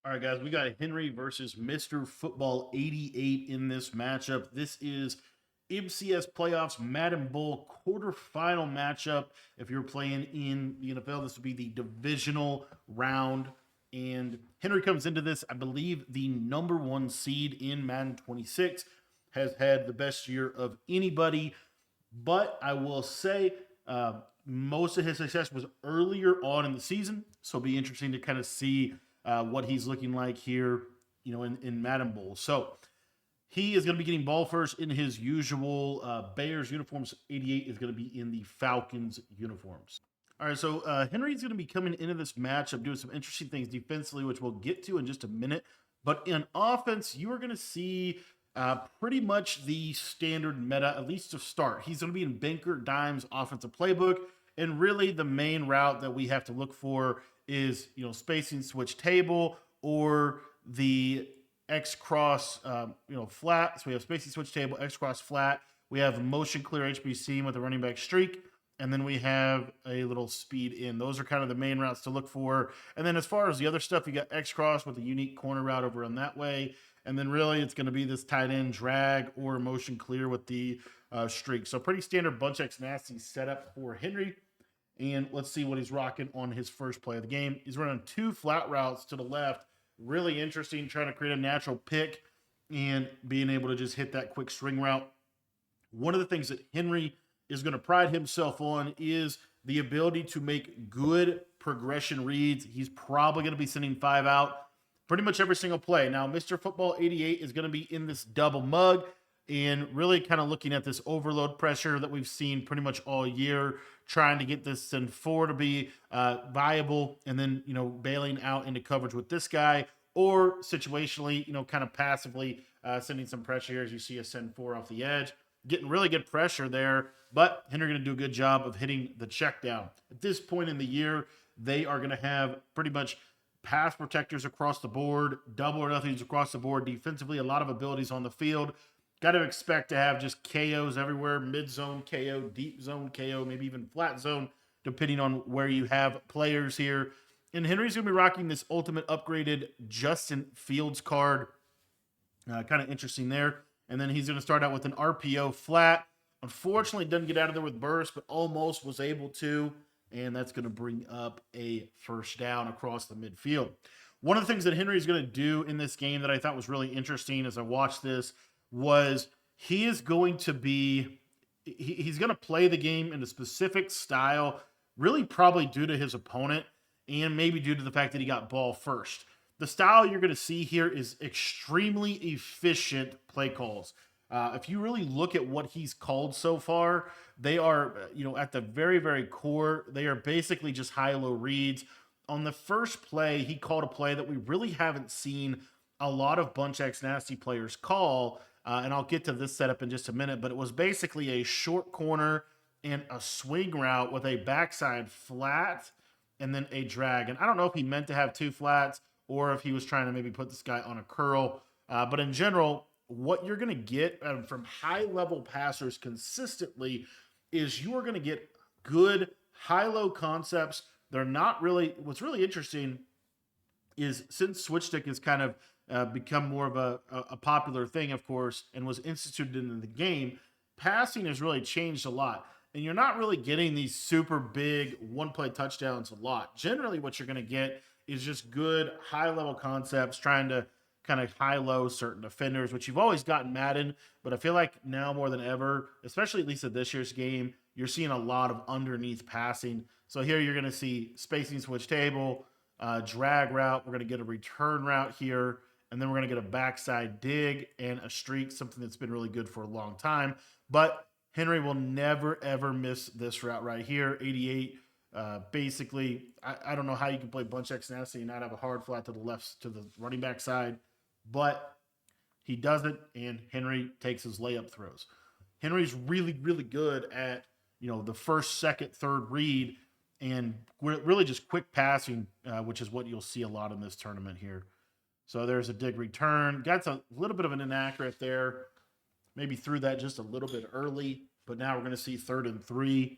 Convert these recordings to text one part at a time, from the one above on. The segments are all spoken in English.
All right, guys, we got Henry versus Mr. Football 88 in this matchup. This is MCS Playoffs Madden Bowl quarterfinal matchup. If you're playing in the NFL, this would be the divisional round. And Henry comes into this, I believe, the number one seed in Madden 26, has had the best year of anybody. But I will say, most of his success was earlier on in the season. So it'll be interesting to kind of see what he's looking like here, in Madden Bowl. So he is going to be getting ball first in his usual Bears uniforms. 88 is going to be in the Falcons uniforms. All right, so Henry's going to be coming into this matchup doing some interesting things defensively, which we'll get to in just a minute. But in offense, you are going to see pretty much the standard meta, at least to start. He's going to be in Banker Dime's offensive playbook. And really, the main route that we have to look for is, spacing switch table or the X cross, flat. So we have spacing switch table, X cross flat. We have motion clear HBC with a running back streak. And then we have a little speed in. Those are kind of the main routes to look for. And then as far as the other stuff, you got X cross with a unique corner route over on that way. And then really it's going to be this tight end drag or motion clear with the streak. So pretty standard bunch X nasty setup for Henry. And let's see what he's rocking on his first play of the game. He's running two flat routes to the left. Really interesting, trying to create a natural pick and being able to just hit that quick swing route. One of the things that Henry is going to pride himself on is the ability to make good progression reads. He's probably going to be sending 5 out pretty much every single play. Now, Mr. Football 88 is going to be in this double mug and really kind of looking at this overload pressure that we've seen pretty much all year, trying to get this send 4 to be viable, and then, bailing out into coverage with this guy, or situationally, kind of passively sending some pressure here as you see a send 4 off the edge. Getting really good pressure there, but Henry going to do a good job of hitting the check down. At this point in the year, they are going to have pretty much pass protectors across the board, double or nothings across the board. Defensively, a lot of abilities on the field. Got to expect to have just KOs everywhere, mid-zone KO, deep zone KO, maybe even flat zone, depending on where you have players here. And Henry's going to be rocking this ultimate upgraded Justin Fields card. Kind of interesting there. And then he's going to start out with an RPO flat. Unfortunately, doesn't get out of there with burst, but almost was able to. And that's going to bring up a first down across the midfield. One of the things that Henry's going to do in this game that I thought was really interesting as I watched this was he's going to play the game in a specific style, really probably due to his opponent and maybe due to the fact that he got ball first. The style you're going to see here is extremely efficient play calls. If you really look at what he's called so far, they are, at the very, very core, they are basically just high-low reads. On the first play, he called a play that we really haven't seen a lot of Bunch X Nasty players call, and I'll get to this setup in just a minute, but it was basically a short corner and a swing route with a backside flat and then a drag. And I don't know if he meant to have two flats or if he was trying to maybe put this guy on a curl. But in general, what you're going to get from high-level passers consistently is you are going to get good high-low concepts. They're not really – what's really interesting is since switch stick has kind of become more of a popular thing, of course, and was instituted into the game, passing has really changed a lot. And you're not really getting these super big one-play touchdowns a lot. Generally, what you're going to get is just good high-level concepts, trying to kind of high-low certain defenders, which you've always gotten Madden, but I feel like now more than ever, especially at least at this year's game, you're seeing a lot of underneath passing. So here you're going to see spacing switch table, drag route. We're going to get a return route here, and then we're going to get a backside dig and a streak, something that's been really good for a long time. But Henry will never, ever miss this route right here. 88, basically, I don't know how you can play Bunch X Nasty and not have a hard flat to the left, to the running back side, but he does it, and Henry takes his layup throws. Henry's really, really good at, the first, second, third read, and really just quick passing, which is what you'll see a lot in this tournament here. So there's a dig return. Got a little bit of an inaccurate there. Maybe threw that just a little bit early, but now we're going to see 3rd and 3.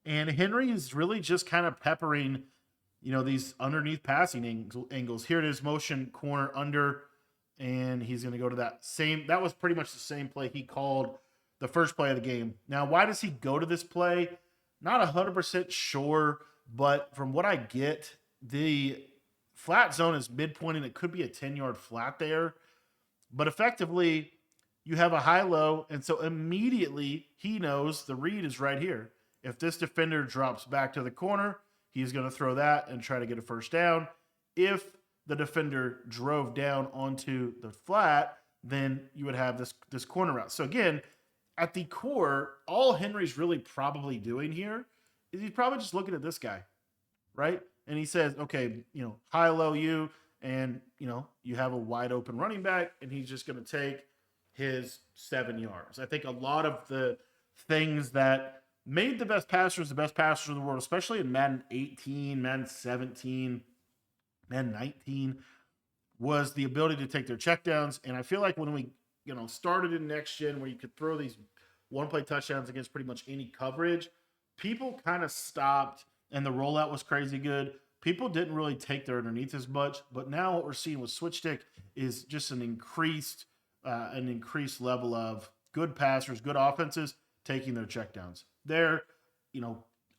And Henry is really just kind of peppering these underneath passing angles. Here it is, motion corner under, and he's going to go to that was pretty much the same play he called the first play of the game. Now, why does he go to this play? Not 100% sure, but from what I get, the flat zone is midpoint, and it could be a 10-yard flat there. But effectively, you have a high-low, and so immediately he knows the read is right here. If this defender drops back to the corner, he's going to throw that and try to get a first down. If the defender drove down onto the flat, then you would have this corner route. So again, at the core, all Henry's really probably doing here is he's probably just looking at this guy, right? And he says, okay, high-low you, and, you have a wide open running back, and he's just going to take his 7 yards. I think a lot of the things that made the best passers in the world, especially in Madden 18, Madden 17, Madden 19, was the ability to take their checkdowns. And I feel like when we, started in next gen where you could throw these one-play touchdowns against pretty much any coverage, people kind of stopped, and the rollout was crazy good. People didn't really take their underneath as much, but now what we're seeing with switch stick is just an increased level of good passers, good offenses taking their checkdowns. There,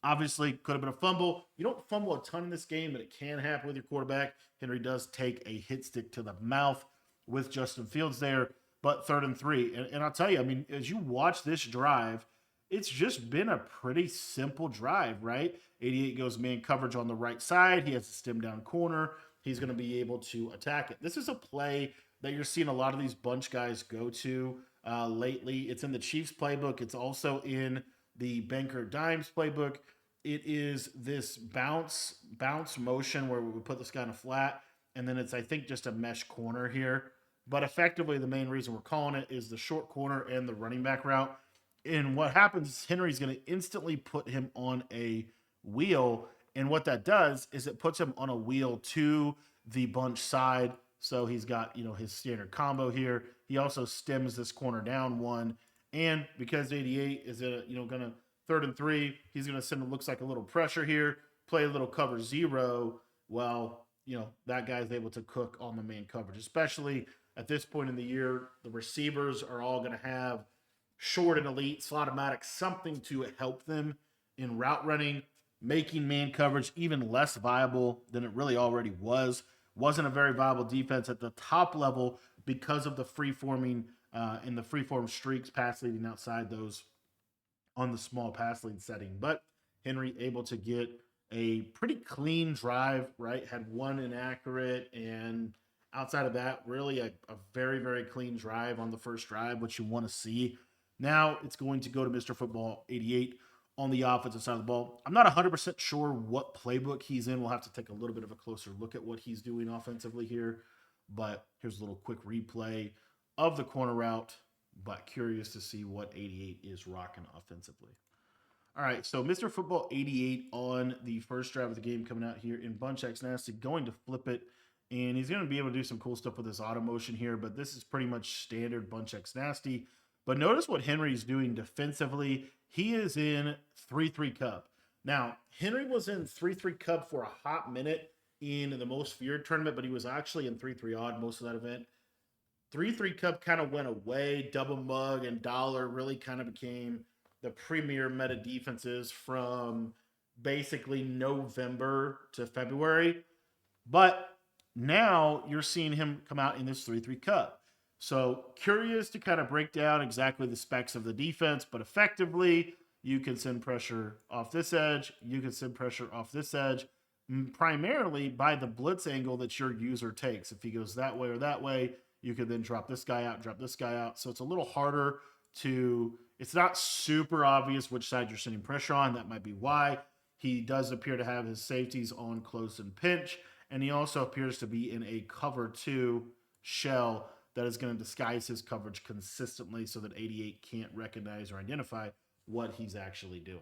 obviously could have been a fumble. You don't fumble a ton in this game, but it can happen with your quarterback. Henry does take a hit stick to the mouth with Justin Fields there, but 3rd and 3. And I'll tell you, as you watch this drive, it's just been a pretty simple drive, right? 88 goes man coverage on the right side. He has a stem down corner. He's going to be able to attack it. This is a play that you're seeing a lot of these bunch guys go to lately. It's in the Chiefs playbook. It's also in the Banker Dimes playbook. It is this bounce motion where we put this guy in a flat, and then it's, I think, just a mesh corner here. But effectively, the main reason we're calling it is the short corner and the running back route. And what happens is Henry's going to instantly put him on a wheel, and what that does is it puts him on a wheel to the bunch side. So he's got, his standard combo here. He also stems this corner down one. And because 88 is going to 3rd and 3, he's going to send what looks like a little pressure here, play a little cover 0. Well, that guy's able to cook on the man coverage, especially at this point in the year. The receivers are all going to have short and elite, slot-o-matic, something to help them in route running, making man coverage even less viable than it really already was. Wasn't a very viable defense at the top level because of the free-forming and the free-form streaks, pass leading outside those on the small pass lead setting. But Henry able to get a pretty clean drive, right? Had one inaccurate, and outside of that, really a very, very clean drive on the first drive, which you want to see. Now it's going to go to Mr. Football 88 on the offensive side of the ball. I'm not 100% sure what playbook he's in. We'll have to take a little bit of a closer look at what he's doing offensively here. But here's a little quick replay of the corner route, but curious to see what 88 is rocking offensively. All right, so Mr. Football 88 on the first drive of the game coming out here in Bunch X Nasty, going to flip it, and he's going to be able to do some cool stuff with his auto motion here, but this is pretty much standard Bunch X Nasty. But notice what Henry's doing defensively. He is in 3-3 Cub. Now, Henry was in 3-3 Cub for a hot minute in the Most Feared tournament, but he was actually in 3-3 Odd most of that event. 3-3 Cub kind of went away. Double Mug and Dollar really kind of became the premier meta defenses from basically November to February. But now you're seeing him come out in this 3-3 Cub. So curious to kind of break down exactly the specs of the defense, but effectively you can send pressure off this edge. You can send pressure off this edge primarily by the blitz angle that your user takes. If he goes that way or that way, you can then drop this guy out, drop this guy out. So it's a little harder it's not super obvious which side you're sending pressure on. That might be why. He does appear to have his safeties on close and pinch, and he also appears to be in a cover 2 shell that is going to disguise his coverage consistently so that 88 can't recognize or identify what he's actually doing.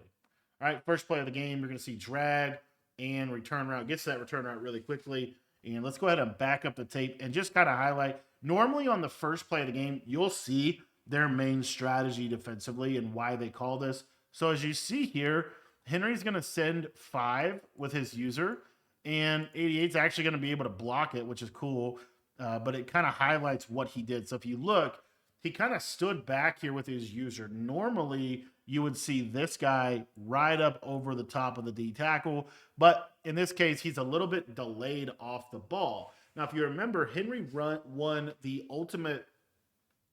All right, first play of the game, you're going to see drag and return route. Gets to that return route really quickly. And let's go ahead and back up the tape and just kind of highlight. Normally on the first play of the game, you'll see their main strategy defensively and why they call this. So as you see here, Henry's going to send 5 with his user. and 88 is actually going to be able to block it, which is cool. But it kind of highlights what he did. So if you look, he kind of stood back here with his user. Normally, you would see this guy right up over the top of the D tackle, but in this case, he's a little bit delayed off the ball. Now, if you remember, Henry won the ultimate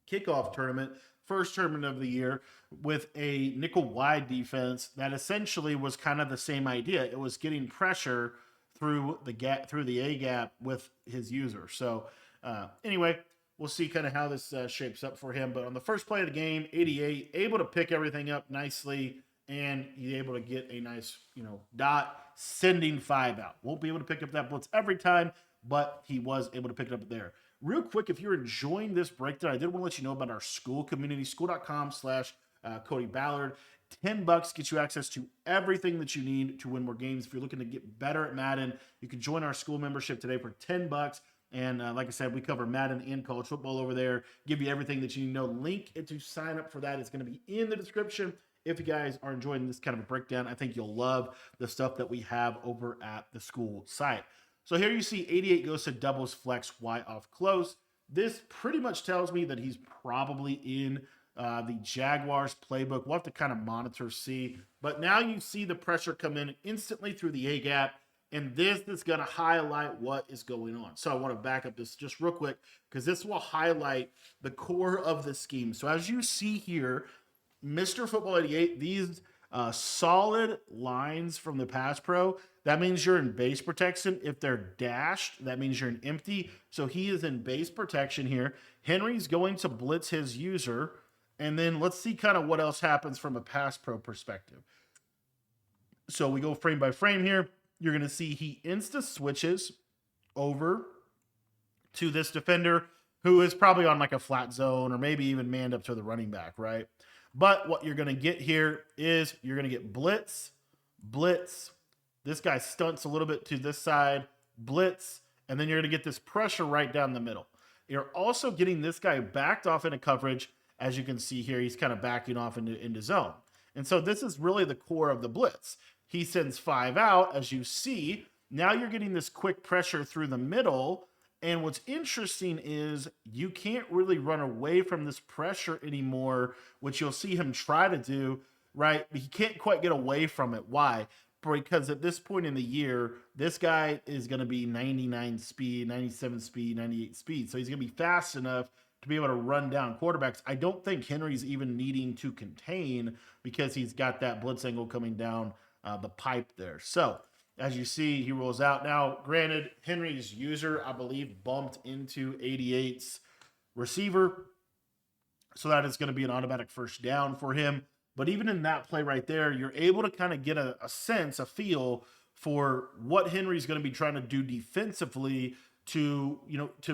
kickoff tournament, first tournament of the year, with a nickel wide defense that essentially was kind of the same idea. It was getting pressure through the A gap with his user. So anyway, we'll see kind of how this shapes up for him. But on the first play of the game, 88 able to pick everything up nicely, and he's able to get a nice dot, sending 5 out. Won't be able to pick up that blitz every time, but he was able to pick it up there. Real quick, if you're enjoying this breakdown, I did want to let you know about our school community, school.com/Cody Ballard. $10 gets you access to everything that you need to win more games. If you're looking to get better at Madden, you can join our school membership today for $10. And like I said, we cover Madden and college football over there. Give you everything that you need to know. Link to sign up for that is going to be in the description. If you guys are enjoying this kind of a breakdown, I think you'll love the stuff that we have over at the school site. So here you see 88 goes to doubles flex Y off close. This pretty much tells me that he's probably in the Jaguars playbook. We'll have to kind of monitor, see. But now you see the pressure come in instantly through the A gap, and this is going to highlight what is going on. So I want to back up this just real quick because this will highlight the core of the scheme. So as you see here, Mr. Football 88, these solid lines from the pass pro, that means you're in base protection. If they're dashed, that means you're in empty. So he is in base protection here. Henry's going to blitz his user. And then let's see kind of what else happens from a pass pro perspective. So we go frame by frame here. You're going to see he insta switches over to this defender who is probably on like a flat zone or maybe even manned up to the running back, right? But what you're going to get here is you're going to get blitz, blitz. This guy stunts a little bit to this side, blitz, and then you're going to get this pressure right down the middle. You're also getting this guy backed off into coverage. As you can see here, he's kind of backing off into zone. And so this is really the core of the blitz. He sends 5 out, as you see. Now you're getting this quick pressure through the middle. And what's interesting is you can't really run away from this pressure anymore, which you'll see him try to do, right? But he can't quite get away from it. Why? Because at this point in the year, this guy is going to be 99 speed, 97 speed, 98 speed. So he's going to be fast enough to be able to run down quarterbacks. I don't think Henry's even needing to contain because he's got that blitz angle coming down the pipe there. So as you see, he rolls out. Now, granted, Henry's user, I believe, bumped into 88's receiver. So that is going to be an automatic first down for him. But even in that play right there, you're able to kind of get a sense, a feel for what Henry's going to be trying to do defensively to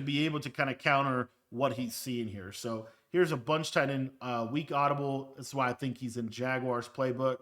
be able to kind of counter what he's seeing here. So here's a bunch tight end, weak audible. That's why I think he's in Jaguars playbook.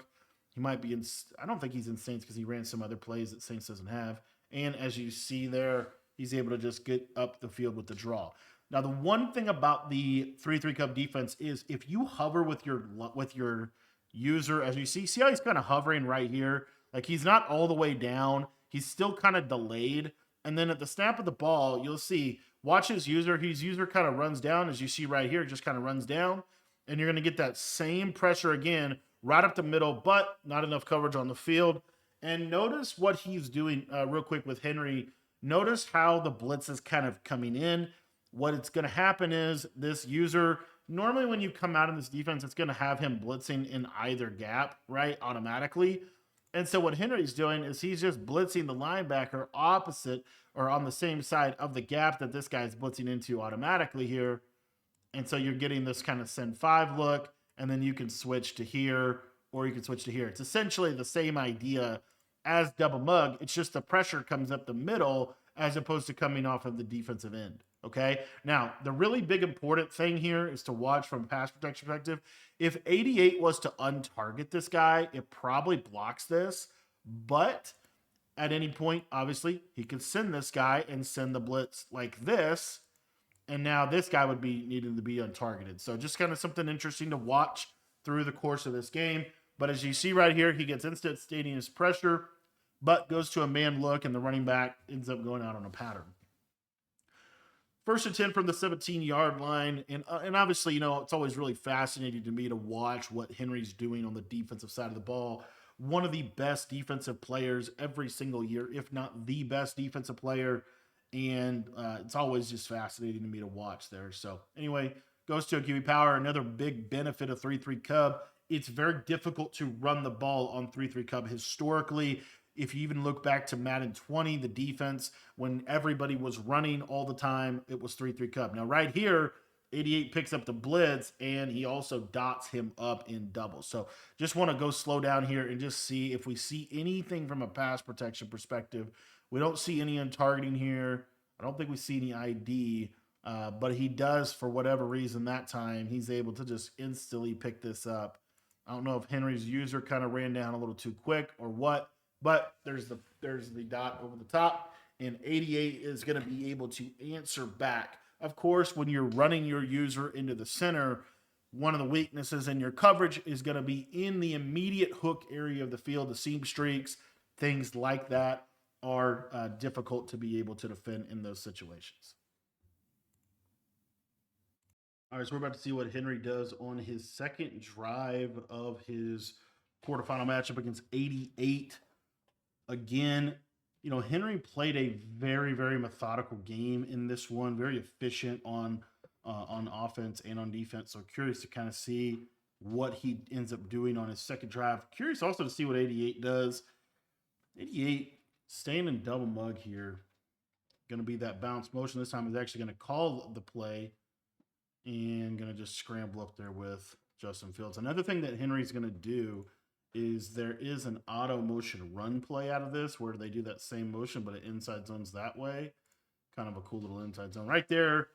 He might be in, I don't think he's in Saints because he ran some other plays that Saints doesn't have. And as you see there, he's able to just get up the field with the draw. Now, the one thing about the 3-3 Cup defense is if you hover with your user, as you see how he's kind of hovering right here. Like he's not all the way down. He's still kind of delayed. And then at the snap of the ball, you'll see, watch his user. His user kind of runs down, as you see right here, just kind of runs down. And you're going to get that same pressure again right up the middle, but not enough coverage on the field. And notice what he's doing real quick with Henry. Notice how the blitz is kind of coming in. What it's going to happen is this user, normally when you come out in this defense, it's going to have him blitzing in either gap, right, automatically. And so what Henry's doing is he's just blitzing the linebacker opposite or on the same side of the gap that this guy's blitzing into automatically here. And so you're getting this kind of send 5 look, and then you can switch to here or you can switch to here. It's essentially the same idea as double mug. It's just the pressure comes up the middle as opposed to coming off of the defensive end. Okay. Now, the really big important thing here is to watch from a pass protection perspective. If 88 was to untarget this guy, it probably blocks this. But at any point, obviously, he could send this guy and send the blitz like this. And now this guy would be needing to be untargeted. So just kind of something interesting to watch through the course of this game. But as you see right here, he gets instantaneous pressure. but goes to a man look, and the running back ends up going out on a pattern. First and 10 from the 17-yard line. And obviously, it's always really fascinating to me to watch what Henry's doing on the defensive side of the ball. One of the best defensive players every single year, if not the best defensive player. And it's always just fascinating to me to watch there. So anyway, goes to a QB power. Another big benefit of 3-3 Cub. It's very difficult to run the ball on 3-3 Cub. Historically, if you even look back to Madden 20, the defense, when everybody was running all the time, it was 3-3 Cub. Now, right here, 88 picks up the blitz, and he also dots him up in double. So just want to go slow down here and just see if we see anything from a pass protection perspective. We don't see any untargeting here. I don't think we see any ID, but he does, for whatever reason, that time, he's able to just instantly pick this up. I don't know if Henry's user kind of ran down a little too quick or what, but there's the dot over the top, and 88 is going to be able to answer back. Of course, when you're running your user into the center, one of the weaknesses in your coverage is going to be in the immediate hook area of the field. The seam streaks, things like that are difficult to be able to defend in those situations. All right, so we're about to see what Henry does on his second drive of his quarterfinal matchup against 88. Again, Henry played a very, very methodical game in this one, very efficient on offense and on defense. So curious to kind of see what he ends up doing on his second drive. Curious also to see what 88 does. 88 staying in double mug here. Going to be that bounce motion. This time is actually going to call the play and going to just scramble up there with Justin Fields. Another thing that Henry's going to do is there is an auto motion run play out of this where they do that same motion, but it inside zones that way. Kind of a cool little inside zone right there.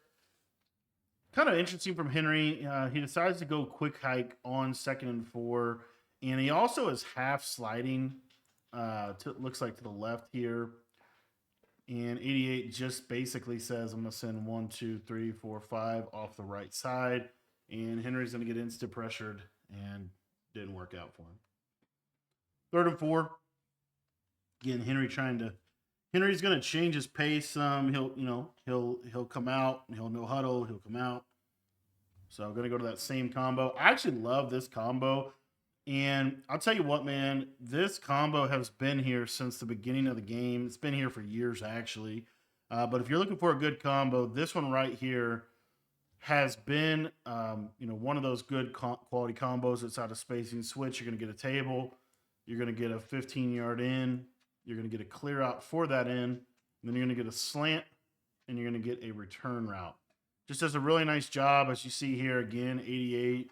Kind of interesting from Henry. He decides to go quick hike on 2nd and 4, and he also is half sliding. Looks like to the left here. And 88 just basically says, I'm going to send 1, 2, 3, 4, 5 off the right side. And Henry's going to get instant pressured, and didn't work out for him. 3rd and 4. Again, Henry's going to change his pace. He'll come out. He'll no huddle. He'll come out. So I'm going to go to that same combo. I actually love this combo. And I'll tell you what, man, this combo has been here since the beginning of the game. It's been here for years, actually. But if you're looking for a good combo, this one right here has been, one of those good quality combos. It's out of spacing switch. You're going to get a table. You're going to get a 15-yard in. You're going to get a clear out for that in. And then you're going to get a slant, and you're going to get a return route. Just does a really nice job, as you see here again, 88.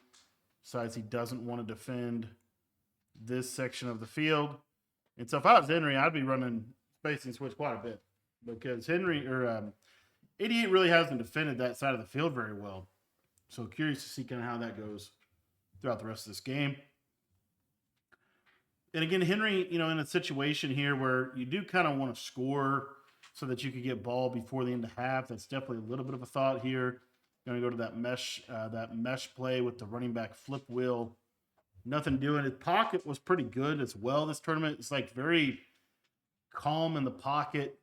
Decides he doesn't want to defend this section of the field. And so if I was Henry, I'd be running spacing switch quite a bit because 88 really hasn't defended that side of the field very well. So curious to see kind of how that goes throughout the rest of this game. And again, Henry, in a situation here where you do kind of want to score so that you could get ball before the end of half. That's definitely a little bit of a thought here. Going to go to that mesh play with the running back flip wheel. Nothing doing. His pocket was pretty good as well this tournament. It's like very calm in the pocket,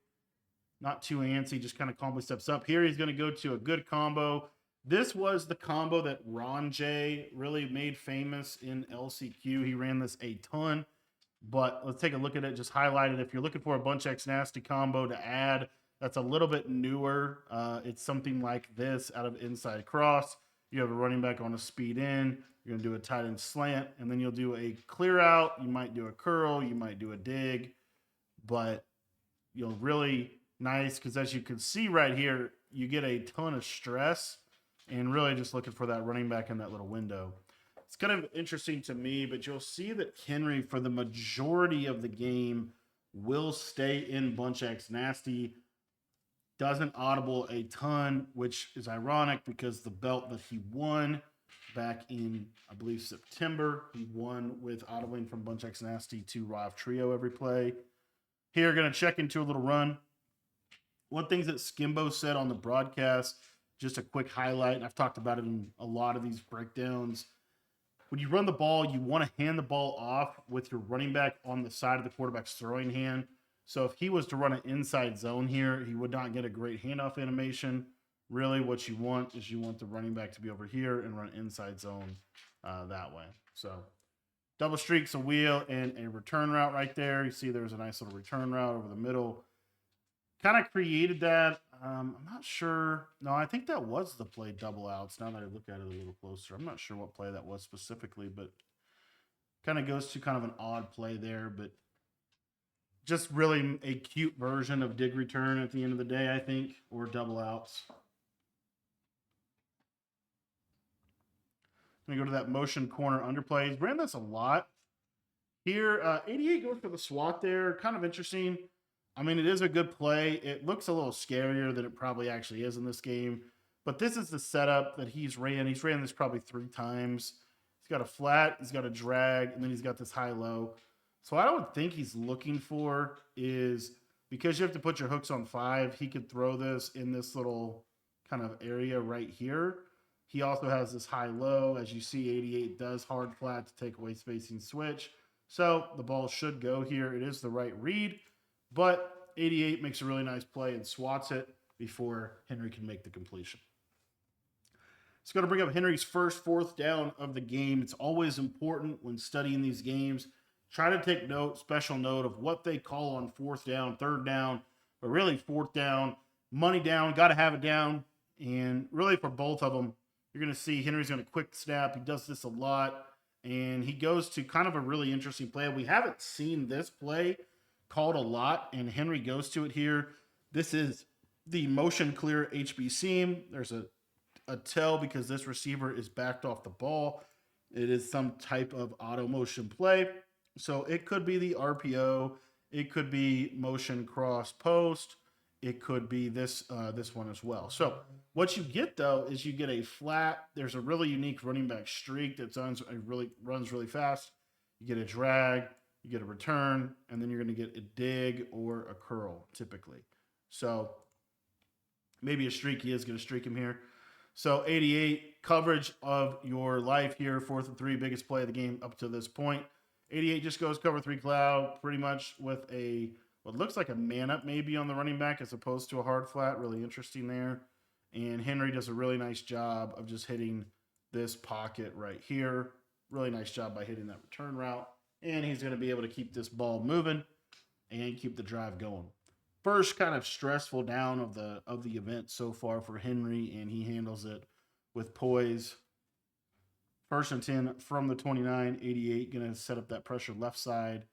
not too antsy, just kind of calmly steps up. Here he's going to go to a good combo. This was the combo that Ron J really made famous in LCQ. He ran this a ton, but let's take a look at it, just highlight it. If you're looking for a Bunch X Nasty combo to add, that's a little bit newer. It's something like this out of inside cross. You have a running back on a speed in. You're going to do a tight end slant, and then you'll do a clear out. You might do a curl. You might do a dig. But really nice because as you can see right here, you get a ton of stress and really just looking for that running back in that little window. It's kind of interesting to me, but you'll see that Henry, for the majority of the game, will stay in Bunch X Nasty. Doesn't audible a ton, which is ironic because the belt that he won back in, I believe, September, he won with audibling from Bunch X Nasty to Rav Trio every play. Here, going to check into a little run. One thing that Skimbo said on the broadcast, just a quick highlight, and I've talked about it in a lot of these breakdowns. when you run the ball, you want to hand the ball off with your running back on the side of the quarterback's throwing hand. So if he was to run an inside zone here, he would not get a great handoff animation. Really, what you want is you want the running back to be over here and run inside zone that way. So double streaks, a wheel, and a return route right there. You see there's a nice little return route over the middle. Kind of created that. I'm not sure. No, I think that was the play double outs. Now that I look at it a little closer, I'm not sure what play that was specifically, but kind of goes to kind of an odd play there, but just really a cute version of dig return at the end of the day, I think, or double outs. I'm going to go to that motion corner underplay. He's ran this a lot. Here, 88 goes for the swat there. Kind of interesting. I mean, it is a good play. It looks a little scarier than it probably actually is in this game. But this is the setup that he's ran. He's ran this probably 3 times. He's got a flat, he's got a drag, and then he's got this high-low. So what I would think he's looking for is, because you have to put your hooks on 5, he could throw this in this little kind of area right here. He also has this high-low. As you see, 88 does hard flat to take away spacing switch. So the ball should go here. It is the right read. But 88 makes a really nice play and swats it before Henry can make the completion. It's going to bring up Henry's first 4th down of the game. It's always important when studying these games. Try to take note, special note of what they call on 4th down, 3rd down, but really 4th down, money down, got to have it down. And really for both of them, you're going to see Henry's going to quick snap. He does this a lot. And he goes to kind of a really interesting play. We haven't seen this play called a lot, and Henry goes to it here. This is the motion clear HB seam. There's a tell because this receiver is backed off the ball. It is some type of auto motion play. So it could be the RPO. It could be motion cross post. It could be this one as well. So what you get, though, is you get a flat. There's a really unique running back streak that runs really fast. You get a drag. You get a return, and then you're going to get a dig or a curl, typically. So maybe a streak. He is going to streak him here. So 88, coverage of your life here, 4th and 3, biggest play of the game up to this point. 88 just goes cover 3 cloud, pretty much with what looks like a man up maybe on the running back as opposed to a hard flat. Really interesting there. And Henry does a really nice job of just hitting this pocket right here. Really nice job by hitting that return route. And he's going to be able to keep this ball moving and keep the drive going. First kind of stressful down of the event so far for Henry, and he handles it with poise. 1st and 10 from the 29, 88 going to set up that pressure left side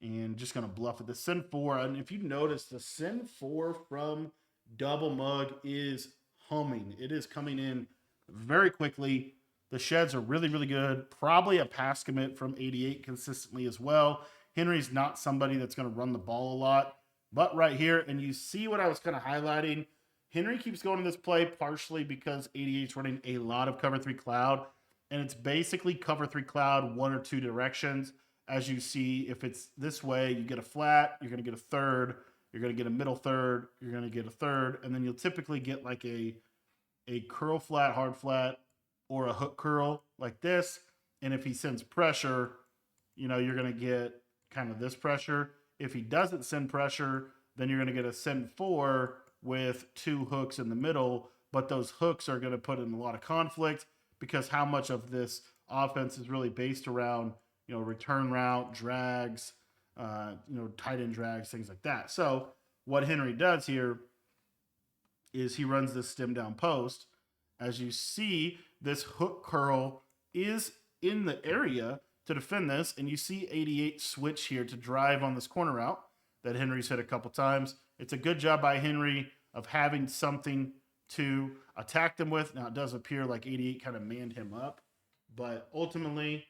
and just going to bluff it. The send 4, and if you notice, the send 4 from double mug is humming. It is coming in very quickly. The sheds are really, really good. Probably a pass commit from 88 consistently as well. Henry's not somebody that's going to run the ball a lot. But right here, and you see what I was kind of highlighting, Henry keeps going to this play partially because 88's running a lot of cover 3 cloud. And it's basically cover 3 cloud, 1 or 2 directions. As you see, if it's this way, you get a flat, you're going to get a third, you're going to get a middle third, you're going to get a third, and then you'll typically get like a curl flat, hard flat, or a hook curl like this. And if he sends pressure, you're going to get kind of this pressure. If he doesn't send pressure, then you're going to get a send 4 with 2 hooks in the middle. But those hooks are going to put in a lot of conflict because how much of this offense is really based around, return route, drags, tight end drags, things like that. So what Henry does here is he runs this stem down post. As you see, this hook curl is in the area to defend this, and you see 88 switch here to drive on this corner route that Henry's hit a couple times. It's a good job by Henry of having something to attack them with. Now, it does appear like 88 kind of manned him up, but ultimately,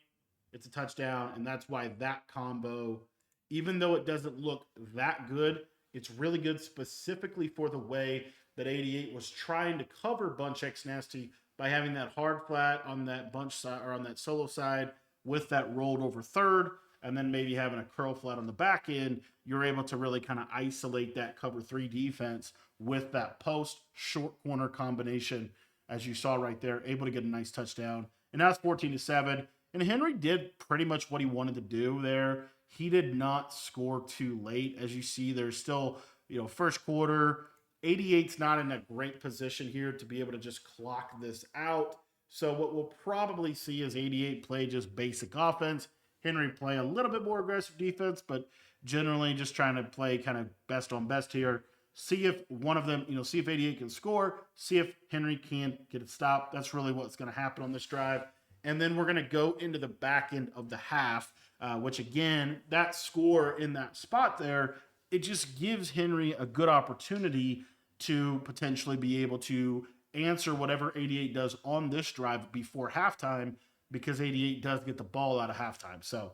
it's a touchdown, and that's why that combo, even though it doesn't look that good, it's really good specifically for the way that 88 was trying to cover Bunch X Nasty by having that hard flat on that bunch side or on that solo side with that rolled over third, and then maybe having a curl flat on the back end. You're able to really kind of isolate that cover 3 defense with that post short corner combination, as you saw right there, able to get a nice touchdown. And now it's 14-7. And Henry did pretty much what he wanted to do there. He did not score too late. As you see, there's still, first quarter. 88's not in a great position here to be able to just clock this out. So what we'll probably see is 88 play just basic offense. Henry play a little bit more aggressive defense, but generally just trying to play kind of best on best here. See if one of them, see if 88 can score, see if Henry can get it stopped. That's really what's going to happen on this drive. And then we're going to go into the back end of the half, which again, that score in that spot there, it just gives Henry a good opportunity to potentially be able to answer whatever 88 does on this drive before halftime, because 88 does get the ball out of halftime. So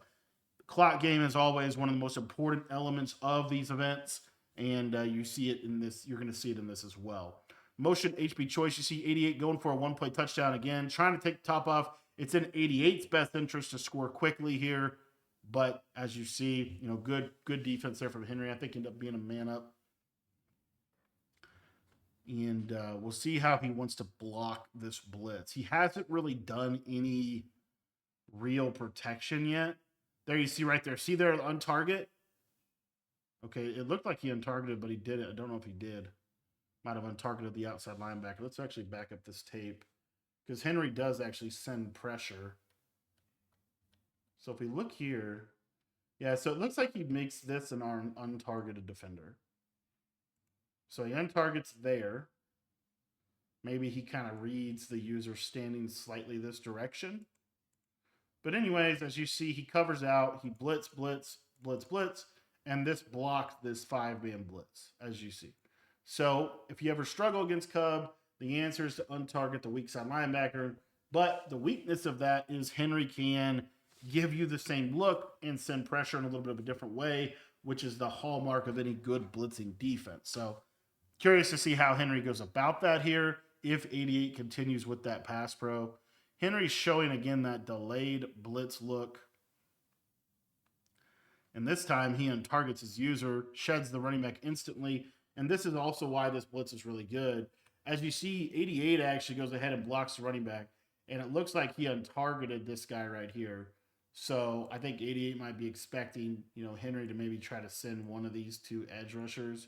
the clock game is always one of the most important elements of these events, and you see it in this. You're going to see it in this as well. Motion HB choice, you see 88 going for a one-play touchdown again, trying to take the top off. It's in 88's best interest to score quickly here, but as you see, good defense there from Henry. I think ended up being a man up. And we'll see how he wants to block this blitz. He hasn't really done any real protection yet. There you see right there. See there on target? Okay, it looked like he untargeted, but he didn't. I don't know if he did. Might have untargeted the outside linebacker. Let's actually back up this tape, because Henry does actually send pressure. So if we look here, yeah, so it looks like he makes this an untargeted defender. So he untargets there. Maybe he kind of reads the user standing slightly this direction. But anyways, as you see, he covers out. He blitz, and this blocks this 5-man blitz, as you see. So if you ever struggle against Cub, the answer is to untarget the weak side linebacker. But the weakness of that is Henry can give you the same look and send pressure in a little bit of a different way, which is the hallmark of any good blitzing defense. So curious to see how Henry goes about that here, if 88 continues with that pass pro. Henry's showing, again, that delayed blitz look. And this time he untargets his user, sheds the running back instantly. And this is also why this blitz is really good. As you see, 88 actually goes ahead and blocks the running back. And it looks like he untargeted this guy right here. So I think 88 might be expecting, Henry to maybe try to send one of these two edge rushers.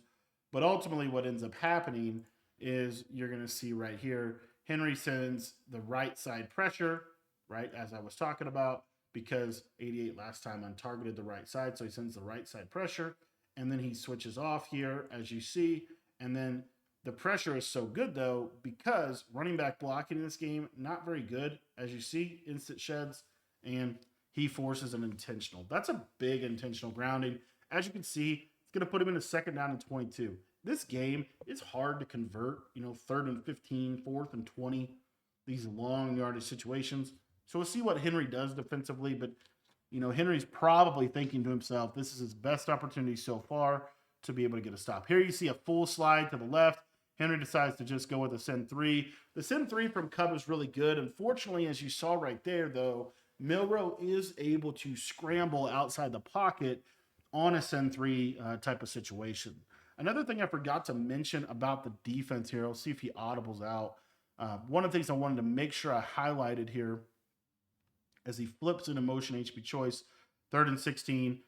But ultimately what ends up happening is you're going to see right here, Henry sends the right side pressure, right, as I was talking about, because 88 last time untargeted the right side. So he sends the right side pressure, and then he switches off here, as you see. And then the pressure is so good, though, because running back blocking in this game, not very good. As you see, instant sheds, and he forces an intentional. That's a big intentional grounding. As you can see, it's going to put him in a second down and 22. This game, it's hard to convert, 3rd and 15, 4th and 20, these long yardage situations. So we'll see what Henry does defensively, but, Henry's probably thinking to himself, this is his best opportunity so far to be able to get a stop. Here you see a full slide to the left. Henry decides to just go with a send 3. The send 3 from Cub is really good. Unfortunately, as you saw right there, though, Milroe is able to scramble outside the pocket on a send 3 type of situation. Another thing I forgot to mention about the defense here, I'll see if he audibles out. One of the things I wanted to make sure I highlighted here as he flips into motion HB choice, 3rd and 16,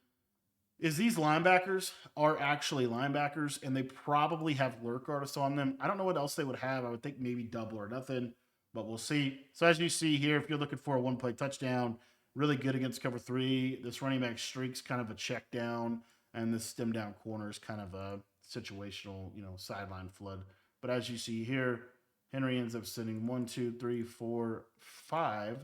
is these linebackers are actually linebackers, and they probably have lurk artists on them. I don't know what else they would have. I would think maybe double or nothing, but we'll see. So as you see here, if you're looking for a one-play touchdown, really good against cover 3. This running back streak's kind of a check down, and this stem down corner is kind of a situational, sideline flood. But as you see here, Henry ends up sending 1, 2, 3, 4, 5.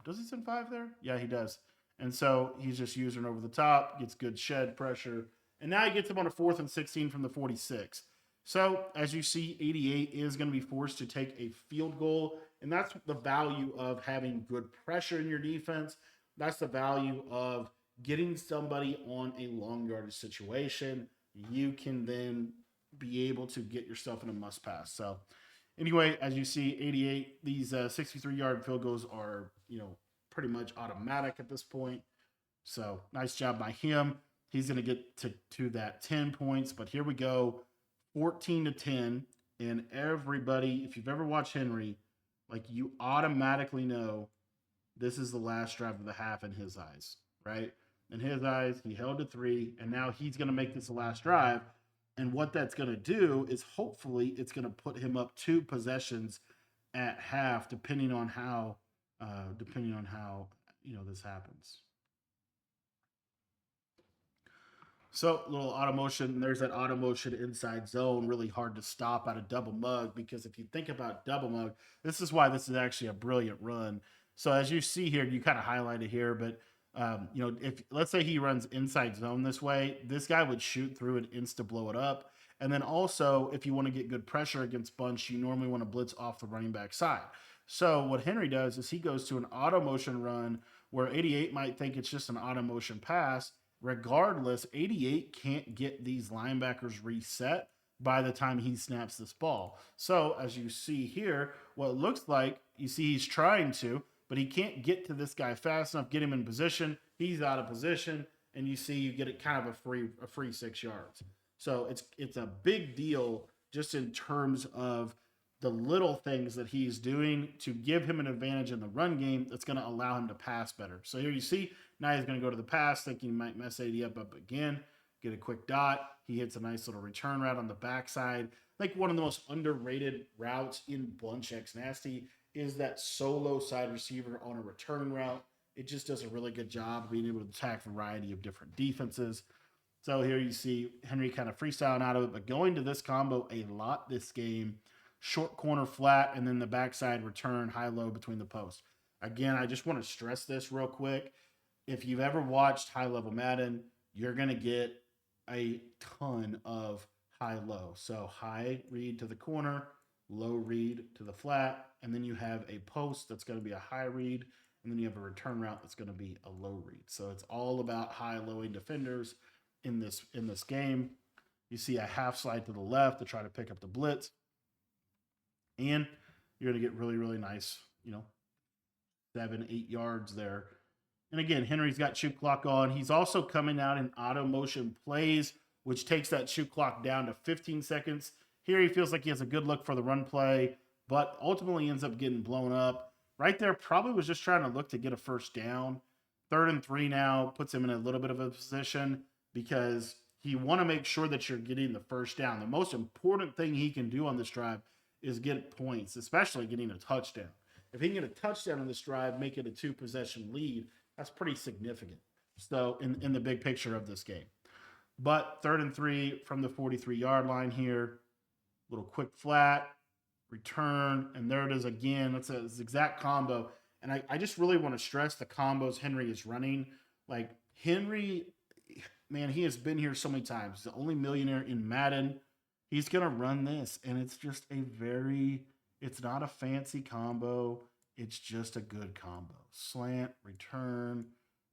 Does he send 5 there? Yeah, he does. And so he's just using over the top, gets good shed pressure. And now he gets him on a 4th and 16 from the 46. So as you see, 88 is going to be forced to take a field goal. And that's the value of having good pressure in your defense. That's the value of getting somebody on a long yardage situation. You can then be able to get yourself in a must pass. So anyway, as you see, 88, these 63-yard field goals are, pretty much automatic at this point. So nice job by him. He's going to get to that 10 points, but here we go, 14-10. And everybody, if you've ever watched Henry, like, you automatically know this is the last drive of the half in his eyes, right? In his eyes, he held to 3, and now he's going to make this the last drive. And what that's going to do is hopefully it's going to put him up 2 possessions at half, depending on how this happens. So little auto motion. There's that auto motion inside zone. Really hard to stop out of double mug, because if you think about double mug, this is why this is actually a brilliant run. So as you see here, you kind of highlighted here, but if let's say he runs inside zone this way, this guy would shoot through and insta blow it up. And then also, if you want to get good pressure against bunch, you normally want to blitz off the running back side. So what Henry does is he goes to an auto motion run where 88 might think it's just an auto motion pass. Regardless, 88 can't get these linebackers reset by the time he snaps this ball. So as you see here, what it looks like, you see he's trying to, but he can't get to this guy fast enough, get him in position. He's out of position, and you see you get it kind of a free 6 yards. So it's a big deal just in terms of the little things that he's doing to give him an advantage in the run game that's going to allow him to pass better. So here you see, now he's going to go to the pass, thinking he might mess 80 up again, get a quick dot. He hits a nice little return route on the backside. I think one of the most underrated routes in Bunch X Nasty is that solo side receiver on a return route. It just does a really good job of being able to attack a variety of different defenses. So here you see Henry kind of freestyling out of it, but going to this combo a lot this game. Short corner flat, and then the backside return high-low between the posts. Again, I just want to stress this real quick. If you've ever watched high-level Madden, you're going to get a ton of high-low. So high read to the corner, low read to the flat, and then you have a post that's going to be a high read, and then you have a return route that's going to be a low read. So it's all about high-lowing defenders in this game. You see a half slide to the left to try to pick up the blitz. And you're going to get really, really nice, 7-8 yards there. And again, Henry's got shoot clock on. He's also coming out in auto motion plays, which takes that shoot clock down to 15 seconds. Here he feels like he has a good look for the run play, but ultimately ends up getting blown up. Right there, probably was just trying to look to get a first down. 3rd and 3 now puts him in a little bit of a position because you want to make sure that you're getting the first down. The most important thing he can do on this drive is get points, especially getting a touchdown. If he can get a touchdown on this drive, make it a 2-possession lead, that's pretty significant. So in the big picture of this game. But 3rd and 3 from the 43-yard line here. Little quick flat, return, and there it is again. That's an exact combo. And I just really want to stress the combos Henry is running. Like Henry, man, he has been here so many times. He's the only millionaire in Madden. He's going to run this, and it's just it's not a fancy combo. It's just a good combo. Slant, return,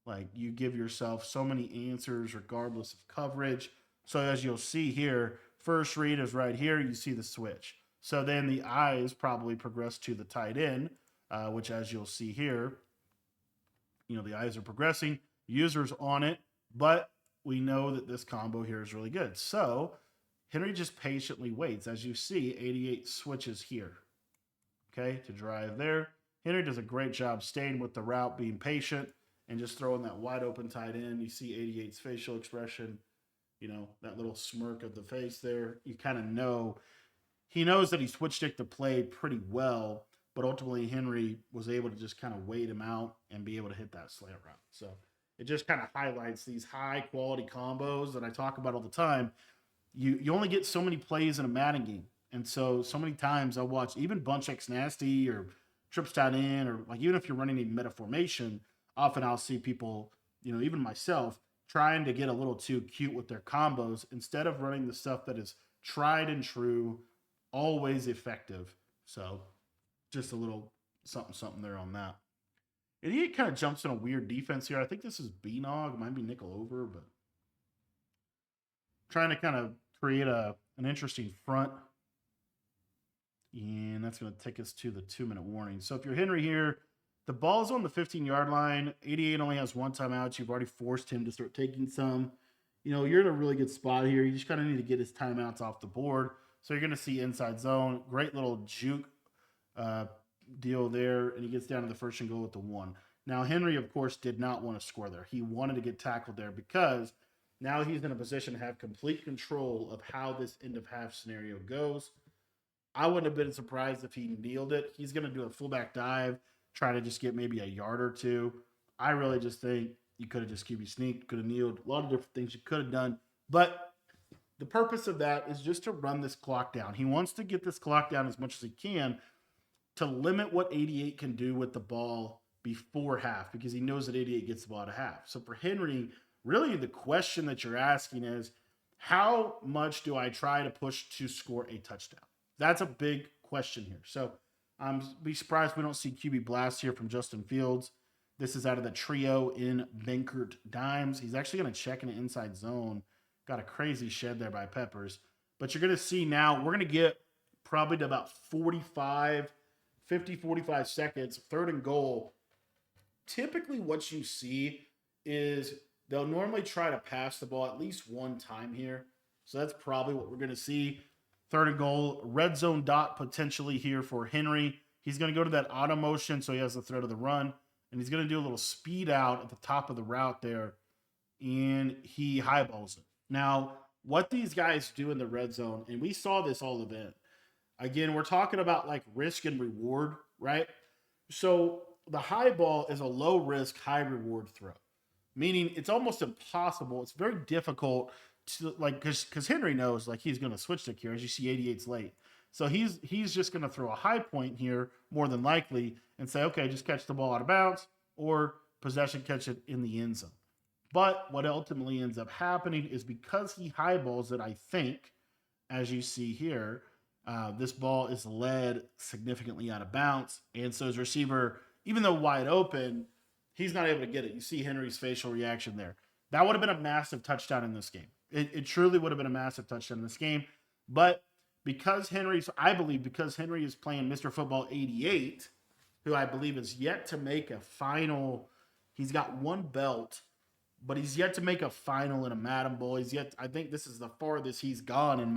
like you give yourself so many answers regardless of coverage. So as you'll see here, first read is right here. You see the switch. So then the eyes probably progress to the tight end, which as you'll see here, the eyes are progressing. User's on it, but we know that this combo here is really good. So Henry just patiently waits. As you see, 88 switches here, okay, to drive there. Henry does a great job staying with the route, being patient, and just throwing that wide open tight end. You see 88's facial expression, that little smirk of the face there. You kind of know. He knows that he switched it to play pretty well, but ultimately Henry was able to just kind of wait him out and be able to hit that slant route. So it just kind of highlights these high-quality combos that I talk about all the time. You only get so many plays in a Madden game. And so many times I'll watch even Bunch X Nasty or Trips Tight End, or like even if you're running a meta formation, often I'll see people, even myself, trying to get a little too cute with their combos instead of running the stuff that is tried and true, always effective. So just a little something there on that. And he kind of jumps in a weird defense here. I think this is B-Nog, might be nickel over, but trying to kind of create an interesting front. And that's going to take us to the 2-minute warning. So if you're Henry here, the ball's on the 15-yard line. 88 only has 1 timeout. You've already forced him to start taking some. You're in a really good spot here. You just kind of need to get his timeouts off the board. So you're going to see inside zone. Great little juke deal there. And he gets down to the 1st and goal with the 1. Now, Henry, of course, did not want to score there. He wanted to get tackled there because now he's in a position to have complete control of how this end of half scenario goes. I wouldn't have been surprised if he kneeled it. He's going to do a fullback dive, try to just get maybe a yard or two. I really just think you could have just QB sneaked, could have kneeled, a lot of different things you could have done. But the purpose of that is just to run this clock down. He wants to get this clock down as much as he can to limit what 88 can do with the ball before half, because he knows that 88 gets the ball at half. So for Henry, really the question that you're asking is, how much do I try to push to score a touchdown? That's a big question here. So I'm be surprised we don't see QB blast here from Justin Fields. This is out of the trio in Benkert Dimes. He's actually going to check in an inside zone. Got a crazy shed there by Peppers. But you're going to see now, we're going to get probably to about 45 seconds, 3rd and goal. Typically what you see is they'll normally try to pass the ball at least one time here. So that's probably what we're going to see. 3rd and goal, red zone dot potentially here for Henry. He's going to go to that auto motion, so he has the threat of the run. And he's going to do a little speed out at the top of the route there. And he highballs it. Now, what these guys do in the red zone, and we saw this all event. Again, we're talking about like risk and reward, right? So the high ball is a low risk, high reward throw, meaning it's almost impossible. It's very difficult to like, because Henry knows like he's going to switch the here as you see 88's late. So he's just going to throw a high point here more than likely and say, okay, just catch the ball out of bounds or possession, catch it in the end zone. But what ultimately ends up happening is because he highballs it, I think, as you see here, this ball is led significantly out of bounds. And so his receiver, even though wide open, he's not able to get it. You see Henry's facial reaction there. That would have been a massive touchdown in this game. It truly would have been a massive touchdown in this game. But I believe because Henry is playing Mr. Football 88, who I believe is yet to make a final, he's got one belt, but he's yet to make a final in a Madden Bowl. I think this is the farthest he's gone in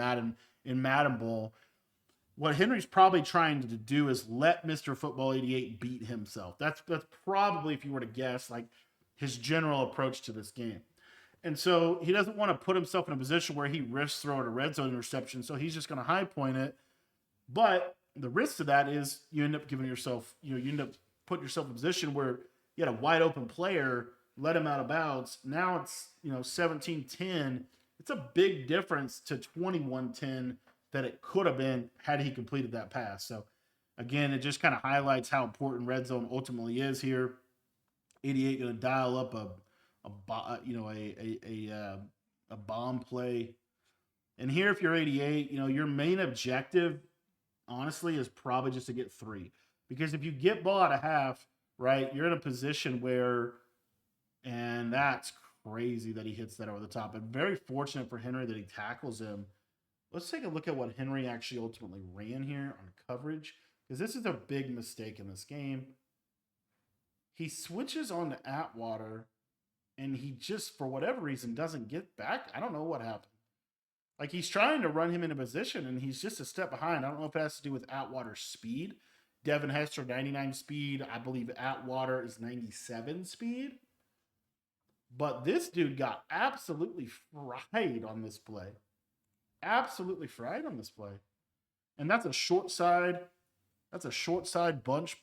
Madden Bowl. What Henry's probably trying to do is let Mr. Football 88 beat himself. That's probably, if you were to guess, like his general approach to this game. And so he doesn't want to put himself in a position where he risks throwing a red zone interception. So he's just going to high point it. But the risk to that is you end up putting yourself in a position where you had a wide open player, let him out of bounds. Now it's 17-10. It's a big difference to 21-10 that it could have been had he completed that pass. So again, it just kind of highlights how important red zone ultimately is here. 88 going to dial up a bomb play. And here, if you're 88, your main objective, honestly, is probably just to get 3. Because if you get ball out of half, right, you're in a position where, and that's crazy that he hits that over the top. And very fortunate for Henry that he tackles him. Let's take a look at what Henry actually ultimately ran here on coverage, because this is a big mistake in this game. He switches on to Atwater, and he just, for whatever reason, doesn't get back. I don't know what happened. Like, he's trying to run him in a position, and he's just a step behind. I don't know if it has to do with Atwater's speed. Devin Hester, 99 speed. I believe Atwater is 97 speed. But this dude got absolutely fried on this play. Absolutely fried on this play. And that's a short side. That's a short side bunch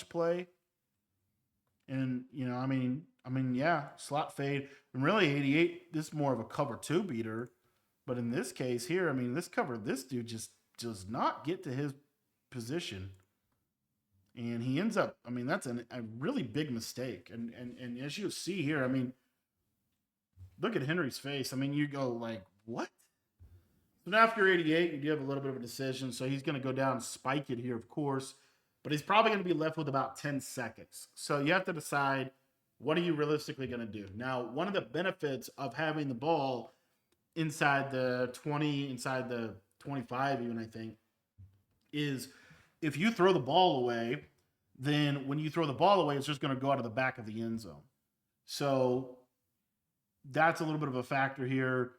play. And, slot fade. And really, 88, this is more of a cover 2 beater. But in this case here, this dude just does not get to his position. And he ends up, that's a really big mistake. And as you see here, look at Henry's face. You go like, what? So now after 88, you do have a little bit of a decision. So he's going to go down and spike it here, of course. But he's probably going to be left with about 10 seconds. So you have to decide, what are you realistically going to do? Now, one of the benefits of having the ball inside the 20, inside the 25 even, I think, is if you throw the ball away, then when you throw the ball away, it's just going to go out of the back of the end zone. So that's a little bit of a factor here.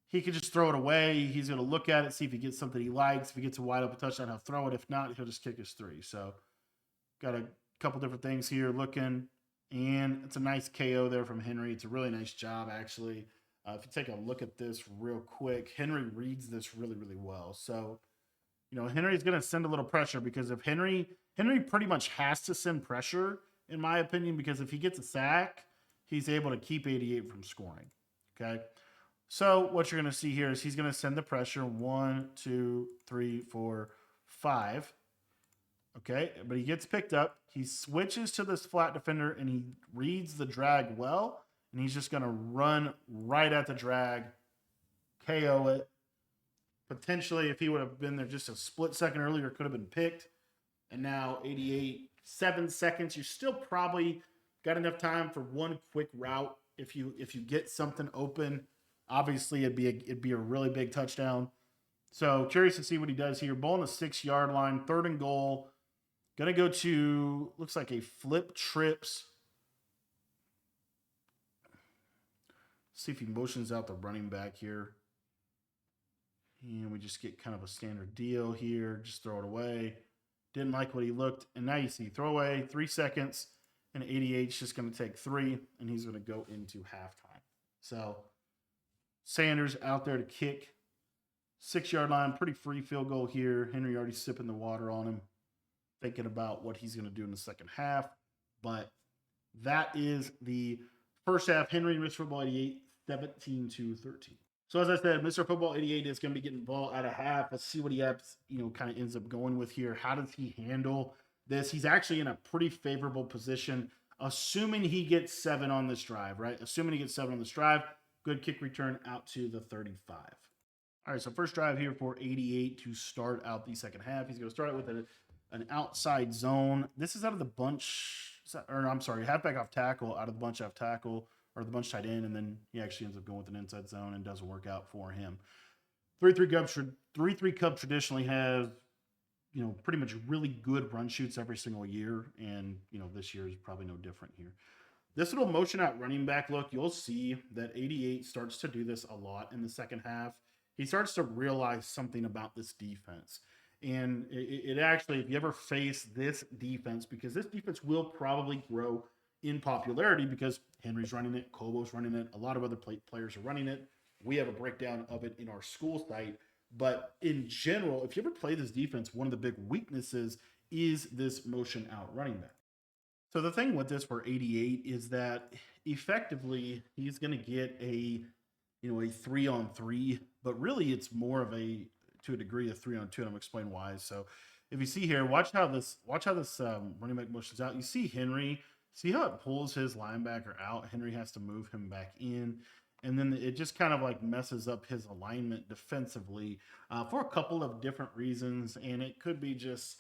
He could just throw it away. He's going to look at it, see if he gets something he likes. If he gets a wide open touchdown, he'll throw it. If not, he'll just kick his 3. So got to couple different things here looking, and it's a nice KO there from Henry. It's a really nice job, actually. If you take a look at this real quick, Henry reads this really, really well. So, Henry's going to send a little pressure, because if Henry pretty much has to send pressure, in my opinion, because if he gets a sack, he's able to keep 88 from scoring. Okay. So what you're going to see here is he's going to send the pressure 1, 2, 3, 4, 5. Okay. But he gets picked up. He switches to this flat defender and he reads the drag well. And he's just going to run right at the drag, KO it. Potentially, if he would have been there just a split second earlier, could have been picked. And now 88, 7 seconds. You still probably got enough time for one quick route. If you get something open, obviously it'd be a really big touchdown. So curious to see what he does here. Ball on the 6-yard line, 3rd and goal. Gonna go to, looks like a flip trips. See if he motions out the running back here. And we just get kind of a standard deal here. Just throw it away. Didn't like what he looked. And now you see throw away, 3 seconds. And 88's just going to take 3. And he's going to go into halftime. So Sanders out there to kick. 6-yard line, pretty free field goal here. Henry already sipping the water on him. Thinking about what he's going to do in the second half. But that is the first half. Henry, Mr. Football 88, 17-13. So as I said, Mr. Football 88 is going to be getting the ball out of half. Let's see what he has, kind of ends up going with here. How does he handle this? He's actually in a pretty favorable position, assuming he gets 7 on this drive, right? Assuming he gets 7 on this drive, good kick return out to the 35. All right, so first drive here for 88 to start out the second half. He's going to start out with an outside zone. This is out of the bunch, halfback off tackle, out of the bunch off tackle, or the bunch tight end, and then he actually ends up going with an inside zone and doesn't work out for him. 3-3 Cub traditionally has, pretty much really good run shoots every single year, and, this year is probably no different here. This little motion out running back look, you'll see that 88 starts to do this a lot in the second half. He starts to realize something about this defense. And it actually, if you ever face this defense, because this defense will probably grow in popularity because Henry's running it, Kobo's running it, a lot of other players are running it. We have a breakdown of it in our school site. But in general, if you ever play this defense, one of the big weaknesses is this motion out running back. So the thing with this for 88 is that effectively he's going to get a 3-on-3, but really it's more of to a degree, a 3-on-2, and I'm going to explain why. So if you see here, watch how this running back motions out. You see Henry. See how it pulls his linebacker out? Henry has to move him back in. And then it just kind of like messes up his alignment defensively for a couple of different reasons. And it could be just,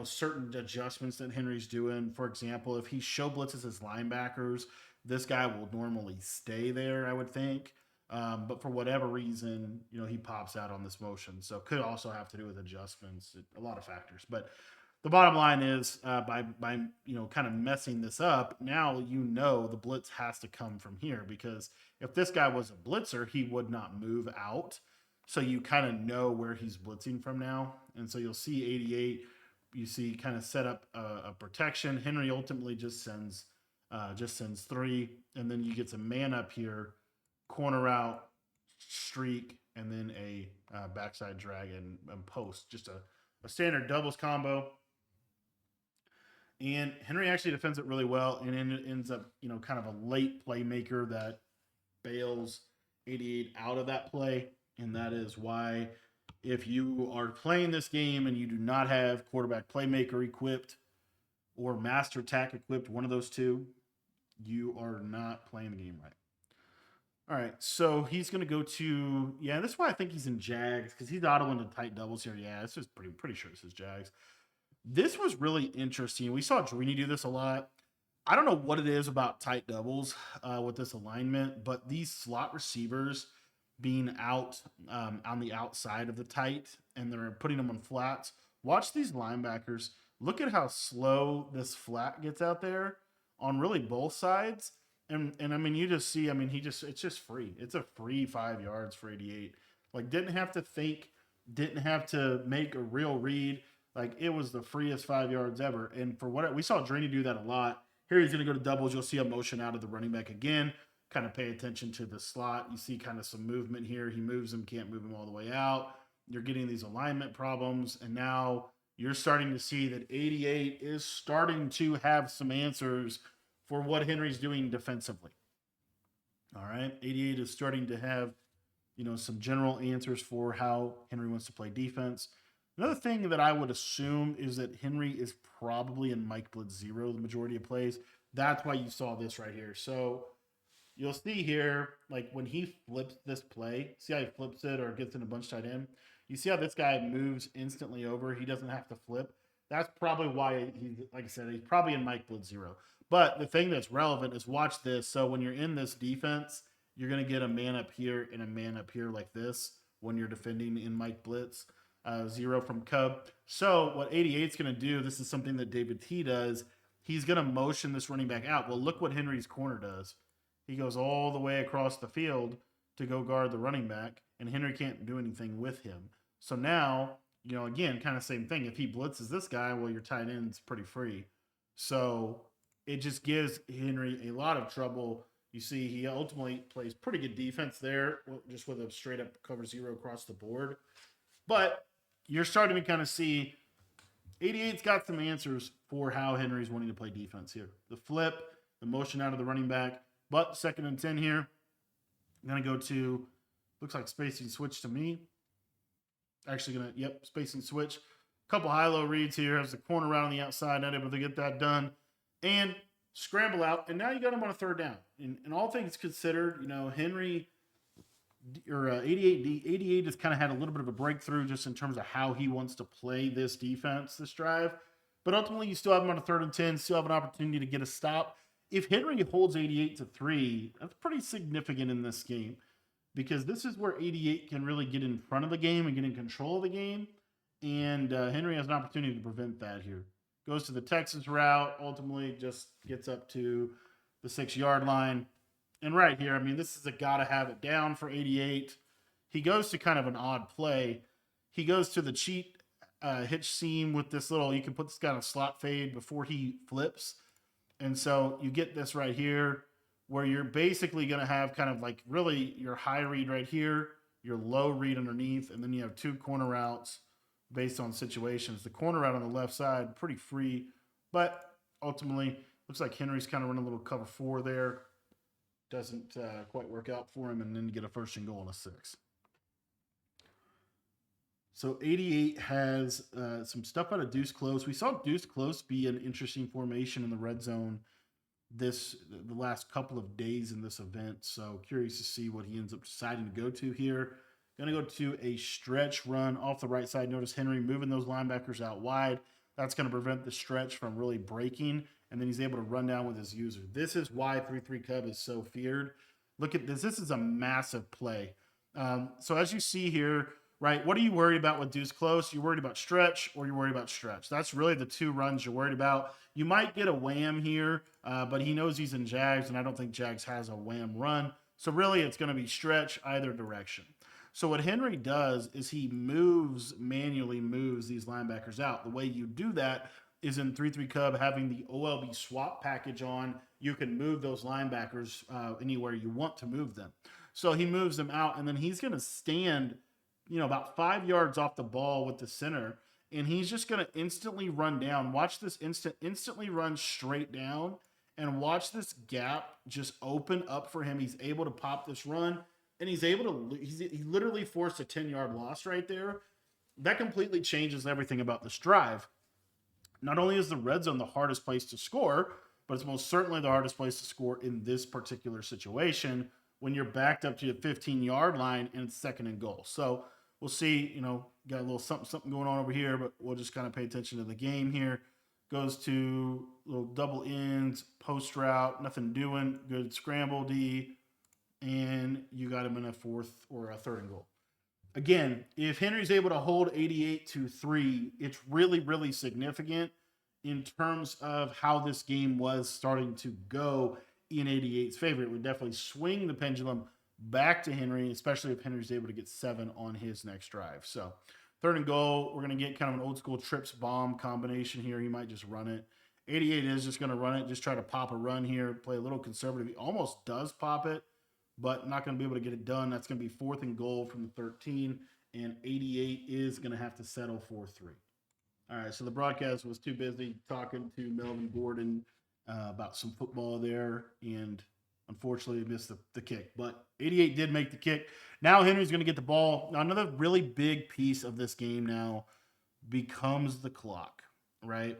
certain adjustments that Henry's doing. For example, if he show blitzes his linebackers, this guy will normally stay there, I would think. But for whatever reason, he pops out on this motion. So it could also have to do with adjustments, a lot of factors. But the bottom line is by kind of messing this up, now the blitz has to come from here, because if this guy was a blitzer, he would not move out. So you kind of know where he's blitzing from now. And so you'll see 88, you see kind of set up a protection. Henry ultimately just sends 3, and then you get some man up here, corner out, streak, and then a backside drag and post. Just a standard doubles combo. And Henry actually defends it really well, and it ends up, kind of a late playmaker that bails 88 out of that play. And that is why, if you are playing this game and you do not have quarterback playmaker equipped or master tack equipped, one of those two, you are not playing the game right. All right, so he's going to go to, this is why I think he's in Jags, because he's autoing the tight doubles here. Yeah, this is pretty sure this is Jags. This was really interesting. We saw Drini do this a lot. I don't know what it is about tight doubles with this alignment, but these slot receivers being out on the outside of the tight, and they're putting them on flats. Watch these linebackers. Look at how slow this flat gets out there on really both sides. And I mean, you just see, it's just free. It's a free 5 yards for 88. Like, didn't have to think, didn't have to make a real read. Like, it was the freest 5 yards ever. And for what we saw Draney do that a lot. Here he's going to go to doubles. You'll see a motion out of the running back again. Kind of pay attention to the slot. You see kind of some movement here. He moves him, can't move him all the way out. You're getting these alignment problems. And now you're starting to see that 88 is starting to have some answers for what Henry's doing defensively. All right. 88 is starting to have, some general answers for how Henry wants to play defense. Another thing that I would assume is that Henry is probably in Mike Blitz 0 the majority of plays. That's why you saw this right here. So you'll see here, like when he flips this play, see how he flips it or gets in a bunch tight end? You see how this guy moves instantly over? He doesn't have to flip. That's probably why like I said, he's probably in Mike Blitz 0. But the thing that's relevant is watch this. So when you're in this defense, you're going to get a man up here and a man up here like this when you're defending in Mike Blitz. 0 from Cub. So what 88's going to do, this is something that David T does, he's going to motion this running back out. Well, look what Henry's corner does. He goes all the way across the field to go guard the running back, and Henry can't do anything with him. So now, again, kind of same thing. If he blitzes this guy, well, your tight end's pretty free. So it just gives Henry a lot of trouble. You see, he ultimately plays pretty good defense there, just with a straight-up cover 0 across the board. But you're starting to kind of see 88's got some answers for how Henry's wanting to play defense here. The flip, the motion out of the running back, but 2nd and 10 here. I'm going to go to, looks like spacing switch to me. Actually going to, spacing switch. A couple high-low reads here. Has the corner out on the outside, not able to get that done. And scramble out, and now you got him on a 3rd down. And all things considered, Henry or 88 has kind of had a little bit of a breakthrough just in terms of how he wants to play this defense, this drive. But ultimately, you still have him on a 3rd and 10, still have an opportunity to get a stop. If Henry holds 88 to 3, that's pretty significant in this game because this is where 88 can really get in front of the game and get in control of the game. And Henry has an opportunity to prevent that here. Goes to the Texas route, ultimately just gets up to the 6-yard line. And right here, this is a gotta have it down for 88. He goes to kind of an odd play. He goes to the cheat hitch seam with this little, you can put this guy on a slot fade before he flips. And so you get this right here where you're basically going to have kind of like really your high read right here, your low read underneath, and then you have 2 corner routes based on situations. The corner route on the left side, pretty free, but ultimately looks like Henry's kind of running a little cover 4 there. Doesn't quite work out for him, and then you get a 1st and goal and a 6. So 88 has some stuff out of deuce close. We saw deuce close be an interesting formation in the red zone the last couple of days in this event. So curious to see what he ends up deciding to go to here. Going to go to a stretch run off the right side. Notice Henry moving those linebackers out wide. That's going to prevent the stretch from really breaking, and then he's able to run down with his user. This is why 3-3 Cub is so feared. Look at this. This is a massive play. So as you see here, right, what are you worried about with deuce close? You're worried about stretch or you're worried about stretch. That's really the 2 runs you're worried about. You might get a wham here, but he knows he's in Jags, and I don't think Jags has a wham run. So really it's going to be stretch either direction. So what Henry does is he manually moves these linebackers out. The way you do that is in 3-3 Cub having the OLB swap package on. You can move those linebackers anywhere you want to move them. So he moves them out, and then he's going to stand, about 5 yards off the ball with the center, and he's just going to instantly run down. Watch this instantly run straight down, and watch this gap just open up for him. He's able to pop this run. And he's able to, he literally forced a 10-yard loss right there. That completely changes everything about this drive. Not only is the red zone the hardest place to score, but it's most certainly the hardest place to score in this particular situation when you're backed up to the 15-yard line and it's 2nd and goal. So we'll see, got a little something going on over here, but we'll just kind of pay attention to the game here. Goes to little double ends, post route, nothing doing, good scramble D. And you got him in a 4th or a 3rd and goal. Again, if Henry's able to hold 88 to 3, it's really, really significant in terms of how this game was starting to go in 88's favor. It would definitely swing the pendulum back to Henry, especially if Henry's able to get 7 on his next drive. So 3rd and goal, we're going to get kind of an old school trips bomb combination here. He might just run it. 88 is just going to run it, just try to pop a run here, play a little conservative. He almost does pop it, but not going to be able to get it done. That's going to be 4th and goal from the 13, and 88 is going to have to settle for 3. All right, so the broadcast was too busy talking to Melvin Gordon about some football there, and unfortunately missed the kick. But 88 did make the kick. Now Henry's going to get the ball. Now, another really big piece of this game now becomes the clock, right?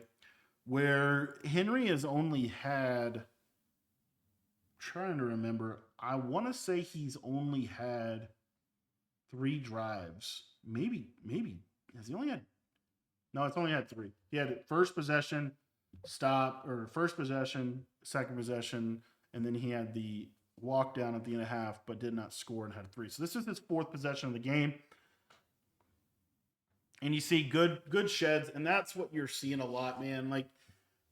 Where Henry has only had, I'm trying to remember, I want to say he's only had 3 drives. Maybe. Has he only had? No, it's only had 3. He had first possession, stop, or first possession, second possession, and then he had the walk down at the end of half, but did not score and had 3. So this is his 4th possession of the game. And you see good sheds, and that's what you're seeing a lot, man. Like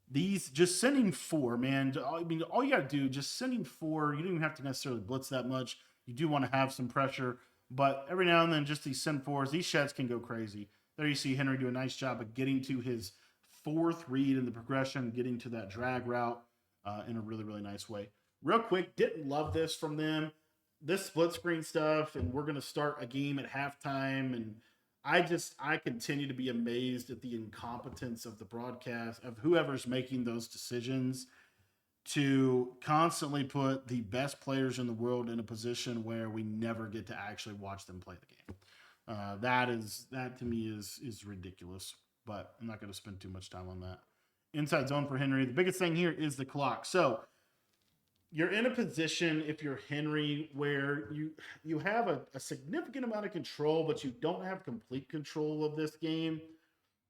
these, just sending 4, man. I mean, all you got to do, just sending 4. You don't even have to necessarily blitz that much. You do want to have some pressure, but every now and then, just these send 4s, these sheds can go crazy. There you see Henry do a nice job of getting to his 4th read in the progression, getting to that drag route in a really, really nice way. Real quick, didn't love this from them. This split screen stuff, and we're going to start a game at halftime, and I continue to be amazed at the incompetence of the broadcast, of whoever's making those decisions to constantly put the best players in the world in a position where we never get to actually watch them play the game. That to me is ridiculous, but I'm not going to spend too much time on that. Inside zone for Henry. The biggest thing here is the clock. So you're in a position, if you're Henry, where you have a significant amount of control, but you don't have complete control of this game.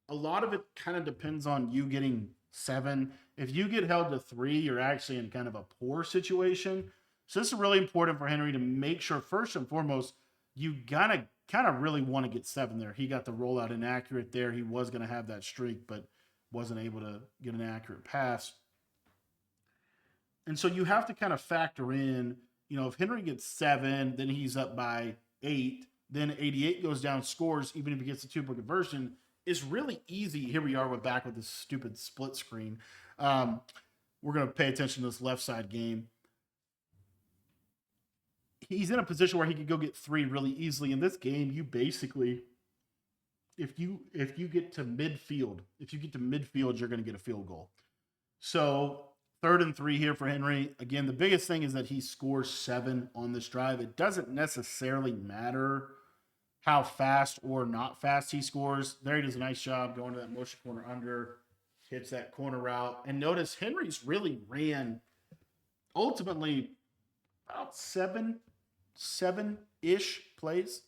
A lot of it kind of depends on you getting 7. If you get held to 3, you're actually in kind of a poor situation. So this is really important for Henry to make sure, first and foremost, you gotta kind of really want to get 7 there. He got the rollout inaccurate there. He was going to have that streak, but wasn't able to get an accurate pass. And so you have to kind of factor in, if Henry gets 7, then he's up by 8, then 88 goes down, scores, even if he gets a 2-point conversion, it's really easy. Here we are, we're back with this stupid split screen. We're going to pay attention to this left side game. He's in a position where he could go get 3 really easily. In this game, you basically, if you get to midfield, you're going to get a field goal. So 3rd and 3 here for Henry. Again, the biggest thing is that he scores 7 on this drive. It doesn't necessarily matter how fast or not fast he scores. There he does a nice job going to that motion corner under, hits that corner route. And notice Henry's really ran ultimately about 7-ish plays.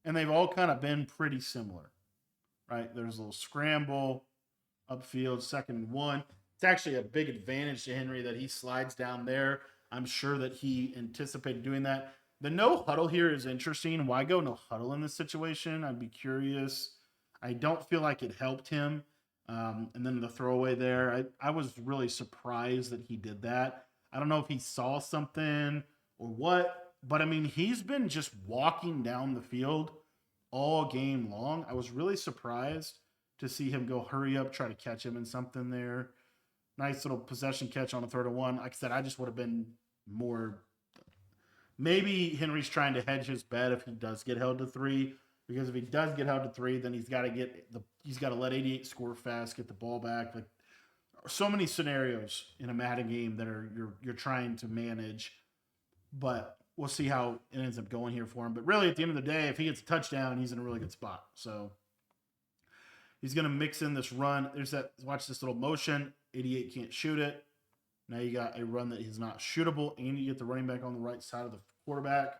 And they've all kind of been pretty similar, right? There's a little scramble, upfield, 2nd and 1. It's actually a big advantage to Henry that he slides down there. I'm sure that he anticipated doing that. The no huddle here is interesting. Why go no huddle in this situation? I'd be curious. I don't feel like it helped him. And then the throwaway there, I was really surprised that he did that. I don't know if he saw something or what, but I mean, he's been just walking down the field all game long. I was really surprised to see him go hurry up, try to catch him in something there. Nice little possession catch on a 3rd and 1. Like I said, I just would have been more. Maybe Henry's trying to hedge his bet if he does get held to 3, because if he does get held to 3, then he's got to let 88 score fast, get the ball back. Like so many scenarios in a Madden game that are you're trying to manage, but we'll see how it ends up going here for him. But really, at the end of the day, if he gets a touchdown, he's in a really good spot. So he's going to mix in this run. Watch this little motion. 88 can't shoot it. Now you got a run that is not shootable, and you get the running back on the right side of the quarterback.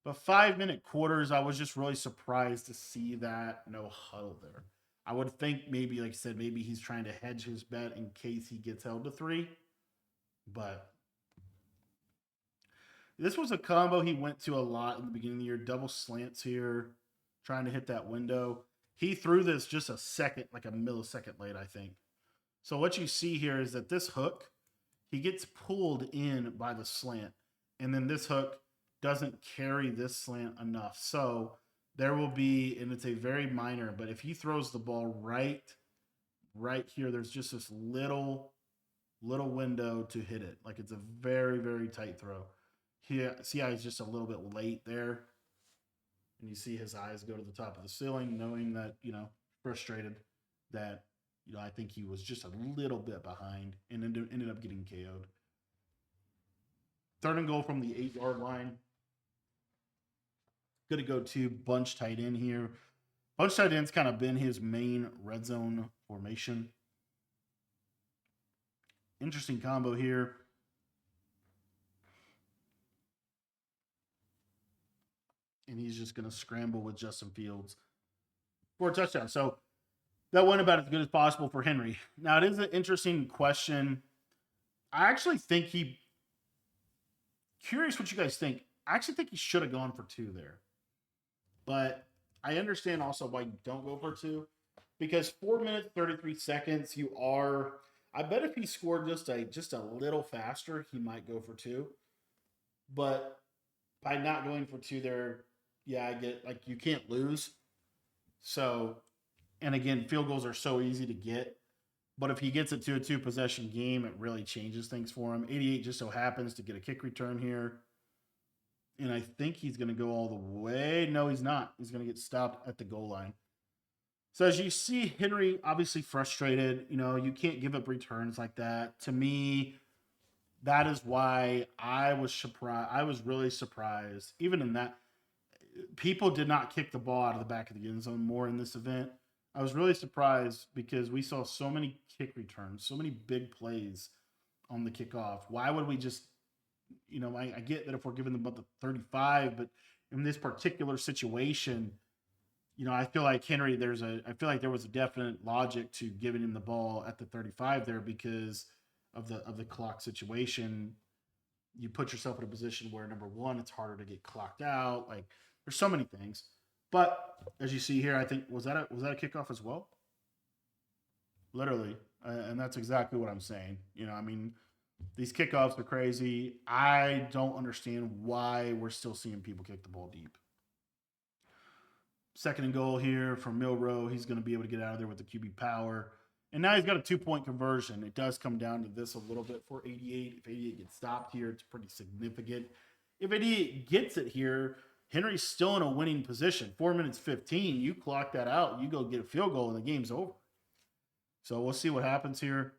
But 5-minute quarters, I was just really surprised to see that no huddle there. I would think maybe, like I said, maybe he's trying to hedge his bet in case he gets held to 3. But this was a combo he went to a lot in the beginning of the year. Double slants here, trying to hit that window. He threw this just a second, like a millisecond late, I think. So what you see here is that this hook, he gets pulled in by the slant. And then this hook doesn't carry this slant enough. So there will be, and it's a very minor, but if he throws the ball right here, there's just this little window to hit it. Like it's a very tight throw. See how he's just a little bit late there, and you see his eyes go to the top of the ceiling, knowing that frustrated that I think he was just a little bit behind and ended up getting KO'd. Third and goal from the 8-yard line. Going to go to bunch tight end here. Bunch tight end's kind of been his main red zone formation. Interesting combo here. And he's just going to scramble with Justin Fields for a touchdown. So that went about as good as possible for Henry. Now, it is an interesting question. I actually think curious what you guys think. I actually think he should have gone for 2 there. But I understand also why you don't go for 2. Because 4 minutes, 33 seconds, I bet if he scored just a little faster, he might go for 2. But by not going for 2 there, I get, like, you can't lose. So, and again, field goals are so easy to get. But if he gets it to a 2-possession game, it really changes things for him. 88 just so happens to get a kick return here. And I think he's going to go all the way. No, he's not. He's going to get stopped at the goal line. So as you see, Henry obviously frustrated. You can't give up returns like that. To me, that is why I was surprised. I was really surprised. Even in that, people did not kick the ball out of the back of the end zone more in this event. I was really surprised because we saw so many kick returns, so many big plays on the kickoff. Why would we just, I get that if we're giving them about the 35, but in this particular situation, I feel like Henry, I feel like there was a definite logic to giving him the ball at the 35 there because of the clock situation. You put yourself in a position where, number one, it's harder to get clocked out. Like, there's so many things. But as you see here, I think was that a kickoff as well? Literally, and that's exactly what I'm saying. These kickoffs are crazy. I don't understand why we're still seeing people kick the ball deep. Second and goal here from Milrow. He's going to be able to get out of there with the QB power. And now he's got a 2-point conversion. It does come down to this a little bit for 88. If 88 gets stopped here, it's pretty significant. If 88 gets it here, Henry's still in a winning position. 4 minutes 15. You clock that out. You go get a field goal, and the game's over. So we'll see what happens here.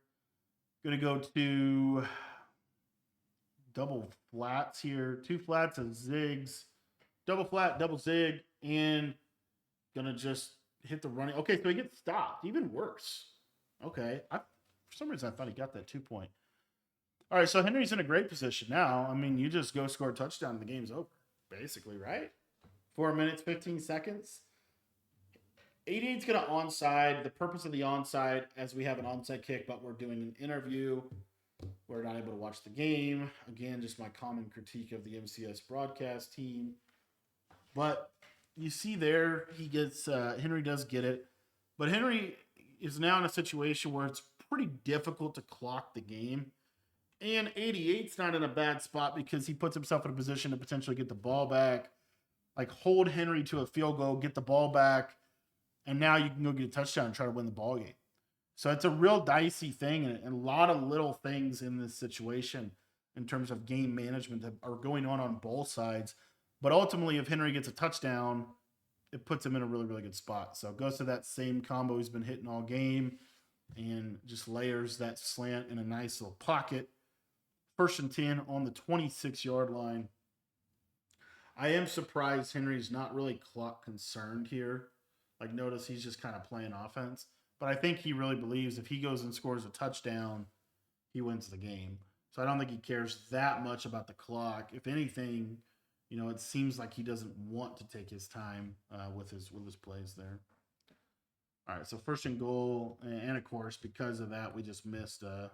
Going to go to double flats here. 2 flats and zigs. Double flat, double zig, and going to just hit the running. Okay, so he gets stopped. Even worse. Okay. For some reason, I thought he got that 2-point. All right, so Henry's in a great position now. You just go score a touchdown and the game's over, basically, right? 4 minutes, 15 seconds. 88's going to onside. The purpose of the onside, as we have an onside kick, but we're doing an interview. We're not able to watch the game. Again, just my common critique of the MCS broadcast team. But you see there, Henry does get it. But Henry is now in a situation where it's pretty difficult to clock the game. And 88's not in a bad spot because he puts himself in a position to potentially get the ball back. Like, hold Henry to a field goal, get the ball back, and now you can go get a touchdown and try to win the ball game. So it's a real dicey thing, and a lot of little things in this situation in terms of game management that are going on both sides. But ultimately, if Henry gets a touchdown, it puts him in a really, really good spot. So it goes to that same combo he's been hitting all game and just layers that slant in a nice little pocket. 1st and 10 on the 26-yard line. I am surprised Henry's not really clock concerned here. Like, notice he's just kind of playing offense. But I think he really believes if he goes and scores a touchdown, he wins the game. So I don't think he cares that much about the clock. If anything, it seems like he doesn't want to take his time with his plays there. All right, so 1st and goal, and of course, because of that, we just missed a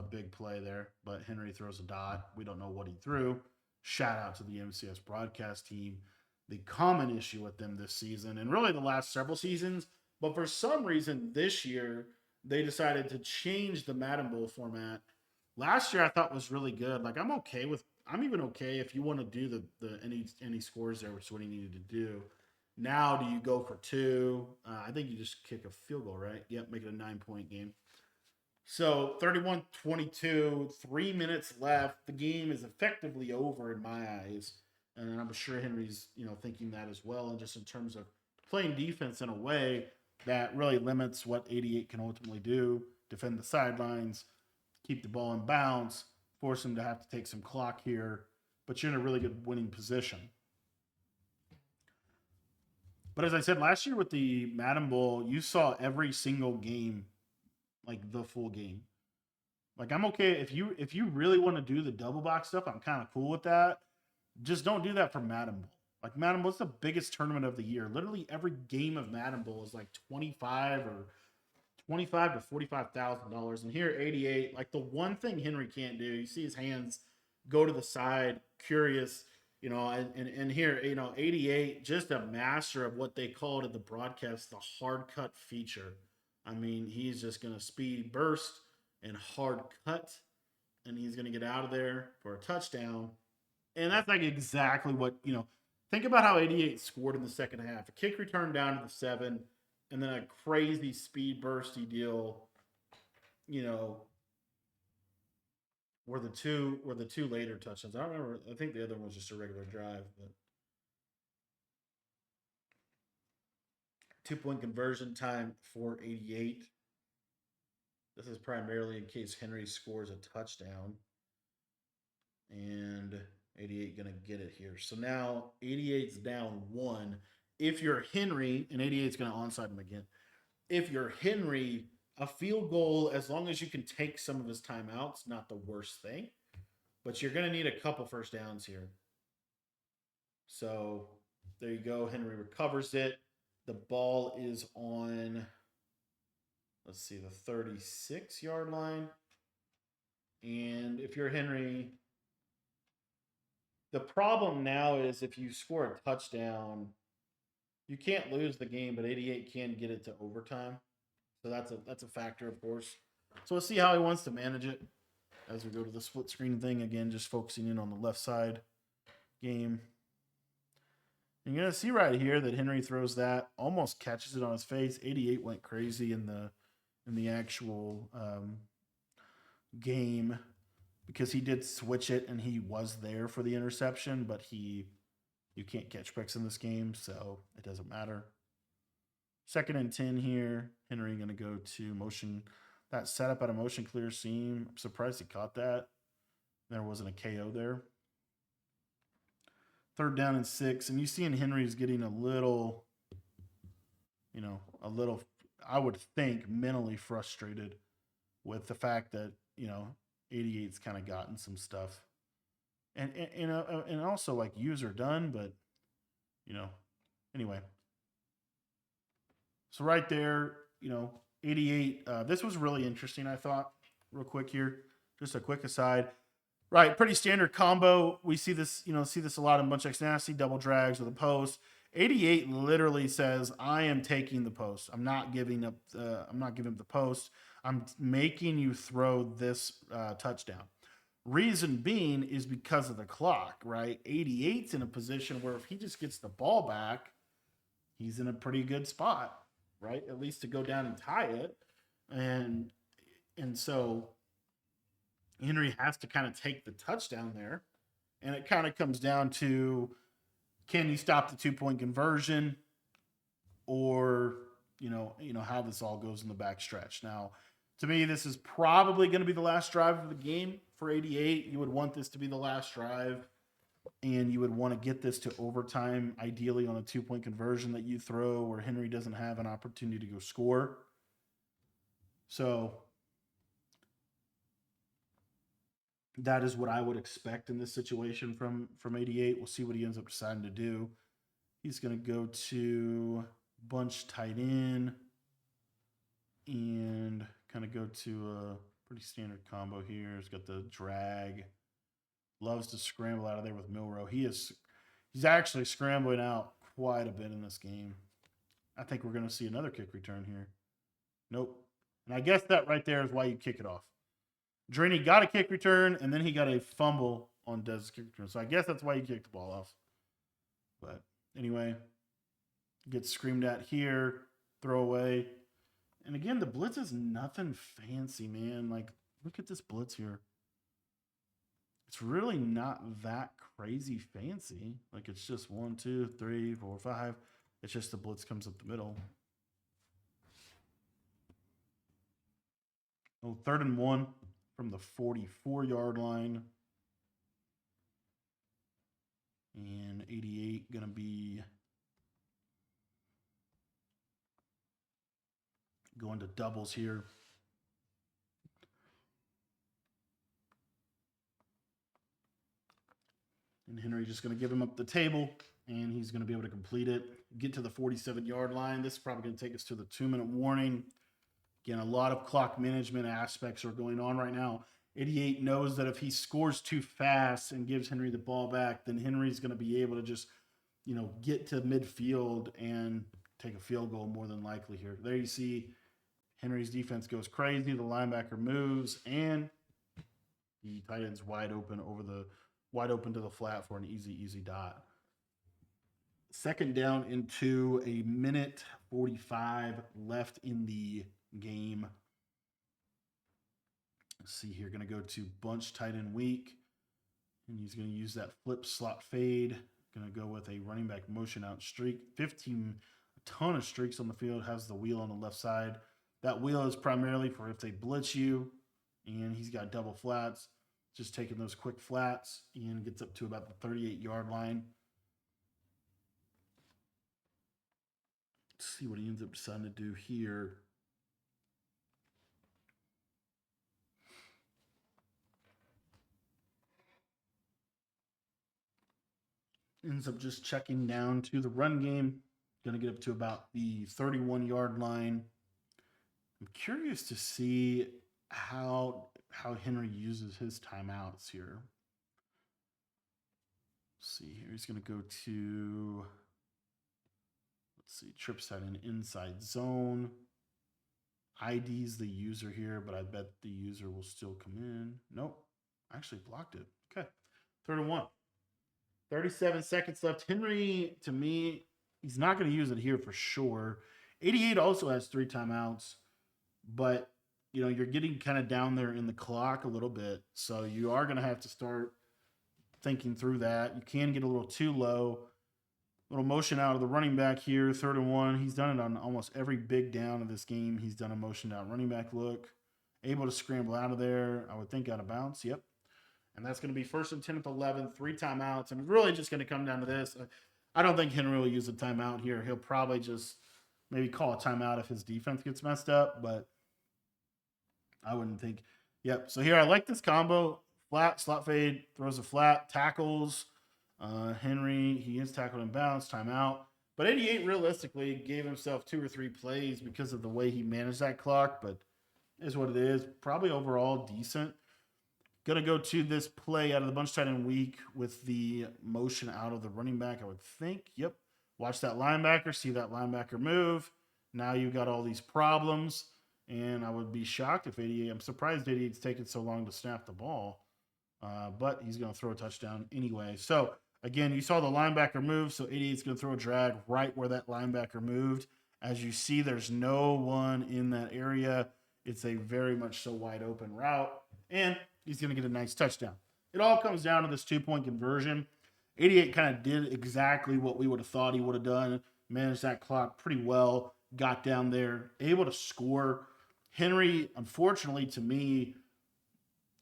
big play there. But Henry throws a dot. We don't know what he threw. Shout out to the MCS broadcast team. The common issue with them this season, and really the last several seasons, but for some reason this year, they decided to change the Madden Bowl format. Last year I thought was really good. Like, I'm okay with I'm even okay if you want to do the any scores there, which is what he needed to do. Now, do you go for two? I think you just kick a field goal, right? Yep, make it a 9-point game. So 31-22, 3 minutes left. The game is effectively over in my eyes. And I'm sure Henry's, thinking that as well. And just in terms of playing defense in a way that really limits what 88 can ultimately do, defend the sidelines, keep the ball in bounds, force him to have to take some clock here. But you're in a really good winning position. But as I said last year with the Madden Bowl, you saw every single game, like the full game. Like I'm okay if you really want to do the double box stuff, I'm kind of cool with that. Just don't do that for Madden Bowl. Like Madden Bowl is the biggest tournament of the year. Literally every game of Madden Bowl is like 25 to $45,000. And here 88, like the one thing Henry can't do, you see his hands go to the side, curious, and here, 88, just a master of what they called at the broadcast the hard cut feature. I mean, he's just going to speed burst and hard cut, and he's going to get out of there for a touchdown. And that's like exactly what, think about how 88 scored in the second half. A kick return down to the 7, and then a crazy speed bursty deal, were the two later touchdowns. I don't remember. I think the other one was just a regular drive, but 2-point conversion time for 88. This is primarily in case Henry scores a touchdown. And 88 going to get it here. So now 88's down 1. If you're Henry, and 88's going to onside him again. If you're Henry, a field goal, as long as you can take some of his timeouts, not the worst thing. But you're going to need a couple first downs here. So there you go. Henry recovers it. The ball is on, let's see, the 36-yard line. And if you're Henry, the problem now is if you score a touchdown, you can't lose the game, but 88 can get it to overtime. So that's a factor, of course. So we'll see how he wants to manage it as we go to the split screen thing. Again, just focusing in on the left side game. You're going to see right here that Henry throws that, almost catches it on his face. 88 went crazy in the actual game because he did switch it and he was there for the interception, but you can't catch picks in this game, so it doesn't matter. 2nd and 10 here. Henry going to go to motion. That setup at a motion clear seam. I'm surprised he caught that. There wasn't a KO there. 3rd down and 6. And you see in Henry's getting a little, I would think, mentally frustrated with the fact that, 88's kind of gotten some stuff. And also like user done, but, anyway. So right there, 88. This was really interesting, I thought, real quick here. Just a quick aside. Right, pretty standard combo. We see this, a lot in Bunch X Nasty, double drags with a post. 88 literally says, I am taking the post. I'm not giving up the post. I'm making you throw this touchdown. Reason being is because of the clock, right? 88's in a position where if he just gets the ball back, he's in a pretty good spot, right? At least to go down and tie it. And so Henry has to kind of take the touchdown there. And it kind of comes down to, can you stop the 2-point conversion, or, how this all goes in the back stretch. Now, to me, this is probably going to be the last drive of the game for 88. You would want this to be the last drive, and you would want to get this to overtime, ideally on a 2-point conversion that you throw where Henry doesn't have an opportunity to go score. So that is what I would expect in this situation from 88. We'll see what he ends up deciding to do. He's going to go to bunch tight end and kind of go to a pretty standard combo here. He's got the drag. Loves to scramble out of there with Milrow. He's actually scrambling out quite a bit in this game. I think we're going to see another kick return here. Nope. And I guess that right there is why you kick it off. Drini got a kick return, and then he got a fumble on Dez's kick return. So I guess that's why he kicked the ball off. But anyway, gets screamed at here, throw away. And again, the blitz is nothing fancy, man. Like, look at this blitz here. It's really not that crazy fancy. Like, it's just 1, 2, 3, 4, 5. It's just the blitz comes up the middle. Oh, 3rd and 1 from the 44-yard line. And 88 going to be going to doubles here. And Henry just going to give him up the table, and he's going to be able to complete it. Get to the 47-yard line. This is probably going to take us to the 2-minute warning. Again, a lot of clock management aspects are going on right now. 88 knows that if he scores too fast and gives Henry the ball back, then Henry's going to be able to just, get to midfield and take a field goal more than likely here. There you see Henry's defense goes crazy. The linebacker moves, and the tight end's wide open to the flat for an easy dot. 2nd down into a minute 45 left in the game. Let's see here. Going to go to bunch tight end weak. And he's going to use that flip slot fade. Going to go with a running back motion out streak. 15, a ton of streaks on the field. Has the wheel on the left side. That wheel is primarily for if they blitz you. And he's got double flats. Just taking those quick flats. And gets up to about the 38-yard line. Let's see what he ends up deciding to do here. Ends up just checking down to the run game. Going to get up to about the 31-yard line. I'm curious to see how Henry uses his timeouts here. Let's see here. He's going to go to, trip side and inside zone. ID's the user here, but I bet the user will still come in. Nope. Actually blocked it. Okay. 3rd and 1. 37 seconds left. Henry, to me, he's not going to use it here for sure. 88 also has 3 timeouts, but you're getting kind of down there in the clock a little bit. So you are going to have to start thinking through that. You can get a little too low. Little motion out of the running back here, 3rd and 1. He's done it on almost every big down of this game. He's done a motion out running back look. Able to scramble out of there, I would think out of bounds. Yep. And that's going to be 1st and 10 at the 11, 3 timeouts. And it's really just going to come down to this. I don't think Henry will use a timeout here. He'll probably just maybe call a timeout if his defense gets messed up, but I wouldn't think. Yep. So here I like this combo. Flat, slot fade, throws a flat, tackles. Henry, he is tackled in bounds, timeout. But 88 realistically gave himself 2 or 3 plays because of the way he managed that clock, but is what it is. Probably overall decent. Going to go to this play out of the bunch tight end weak with the motion out of the running back, I would think. Yep. Watch that linebacker, see that linebacker move. Now you've got all these problems, and I would be shocked if 88, I'm surprised 88's taking so long to snap the ball, but he's going to throw a touchdown anyway. So, again, you saw the linebacker move, so 88's going to throw a drag right where that linebacker moved. As you see, there's no one in that area. It's a very much so wide open route, and he's going to get a nice touchdown. It all comes down to this 2-point conversion. 88 kind of did exactly what we would have thought he would have done, managed that clock pretty well, got down there, able to score. Henry, unfortunately to me,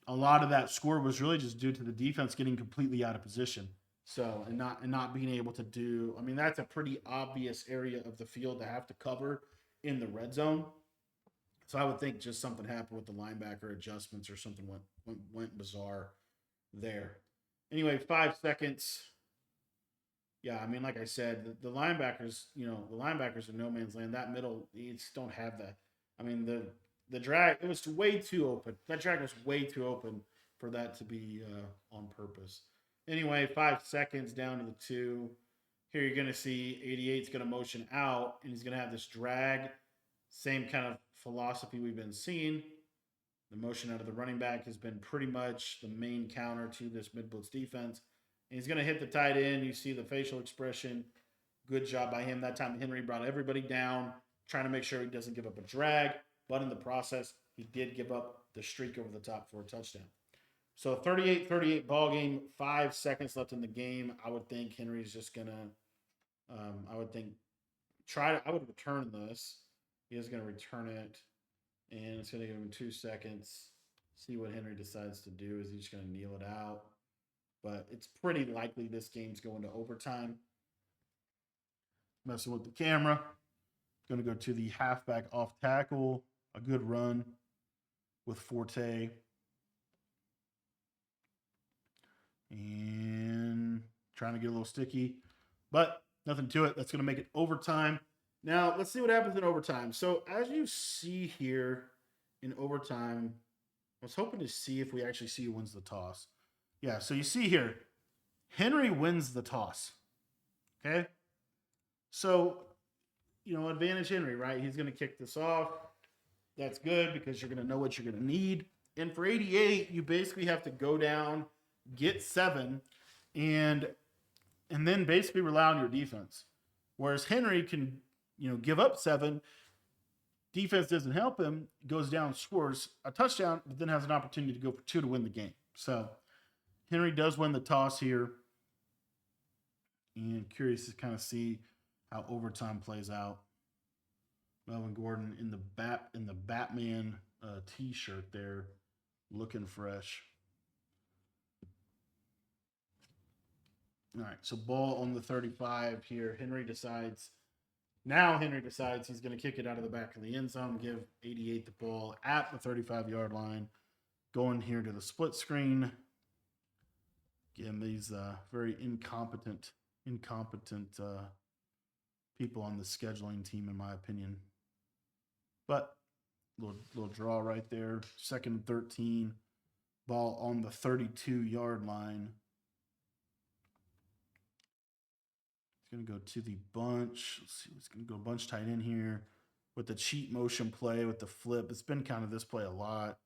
a lot of that score was really just due to the defense getting completely out of position. So, and not being able to do, I mean, that's a pretty obvious area of the field to have to cover in the red zone. So I would think just something happened with the linebacker adjustments or something went bizarre there. Anyway, 5 seconds. Yeah, I mean, like I said, the linebackers, the linebackers in no man's land. That middle, you just don't have that. I mean, the drag, it was way too open. That drag was way too open for that to be on purpose. Anyway, 5 seconds down to the 2. Here you're going to see 88's going to motion out, and he's going to have this drag. Same kind of philosophy we've been seeing. The motion out of the running back has been pretty much the main counter to this mid blitz defense. And he's going to hit the tight end. You see the facial expression. Good job by him. That time, Henry brought everybody down, trying to make sure he doesn't give up a drag. But in the process, he did give up the streak over the top for a touchdown. So 38-38 ball game, 5 seconds left in the game. I would think Henry's just going to, I would return this. He is going to return it. And it's going to give him 2 seconds. See what Henry decides to do. Is he just going to kneel it out? But it's pretty likely this game's going to overtime. Messing with the camera. Going to go to the halfback off tackle. A good run with Forte. And trying to get a little sticky. But nothing to it. That's going to make it overtime. Now, let's see what happens in overtime. So, as you see here in overtime, I was hoping to see if we actually see who wins the toss. Yeah, so you see here, Henry wins the toss. Okay? So, advantage Henry, right? He's going to kick this off. That's good because you're going to know what you're going to need. And for 88, you basically have to go down, get 7, and then basically rely on your defense. Whereas Henry can give up 7. Defense doesn't help him. Goes down, scores a touchdown, but then has an opportunity to go for 2 to win the game. So Henry does win the toss here. And curious to kind of see how overtime plays out. Melvin Gordon in the Batman t-shirt there, looking fresh. All right, so ball on the 35 here. Henry decides he's going to kick it out of the back of the end zone, give 88 the ball at the 35-yard line. Going here to the split screen. Again, these very incompetent people on the scheduling team, in my opinion. But little draw right there. 2nd and 13. Ball on the 32-yard line. Going to go to the bunch. Let's see. It's going to go bunch tight in here with the cheat motion play with the flip. It's been kind of this play a lot.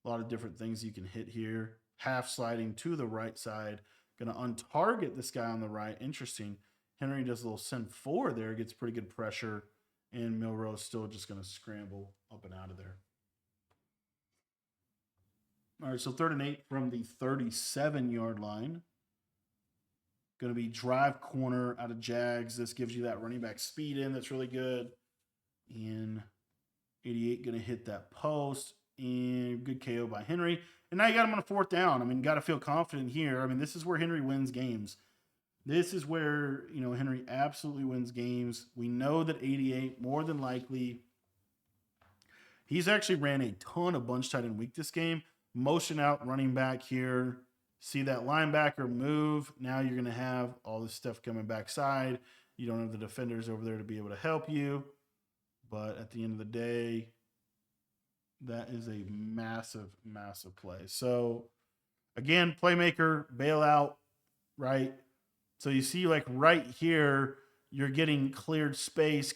A lot of different things you can hit here. Half sliding to the right side. Going to untarget this guy on the right. Interesting. Henry does a little send forward there. Gets pretty good pressure. And Milroe's still just going to scramble up and out of there. All right, so 3rd and 8 from the 37-yard line. Going to be drive corner out of Jags. This gives you that running back speed in. That's really good. And 88 going to hit that post. And good KO by Henry. And now you got him on a 4th down. I mean, got to feel confident here. I mean, this is where Henry wins games. This is where, Henry absolutely wins games. We know that 88, more than likely, he's actually ran a ton of bunch tight end weak this game. Motion out running back here. See that linebacker move. Now you're going to have all this stuff coming backside. You don't have the defenders over there to be able to help you. But at the end of the day, that is a massive, massive play. So, again, playmaker, bailout, right? So you see like right here, you're getting cleared space.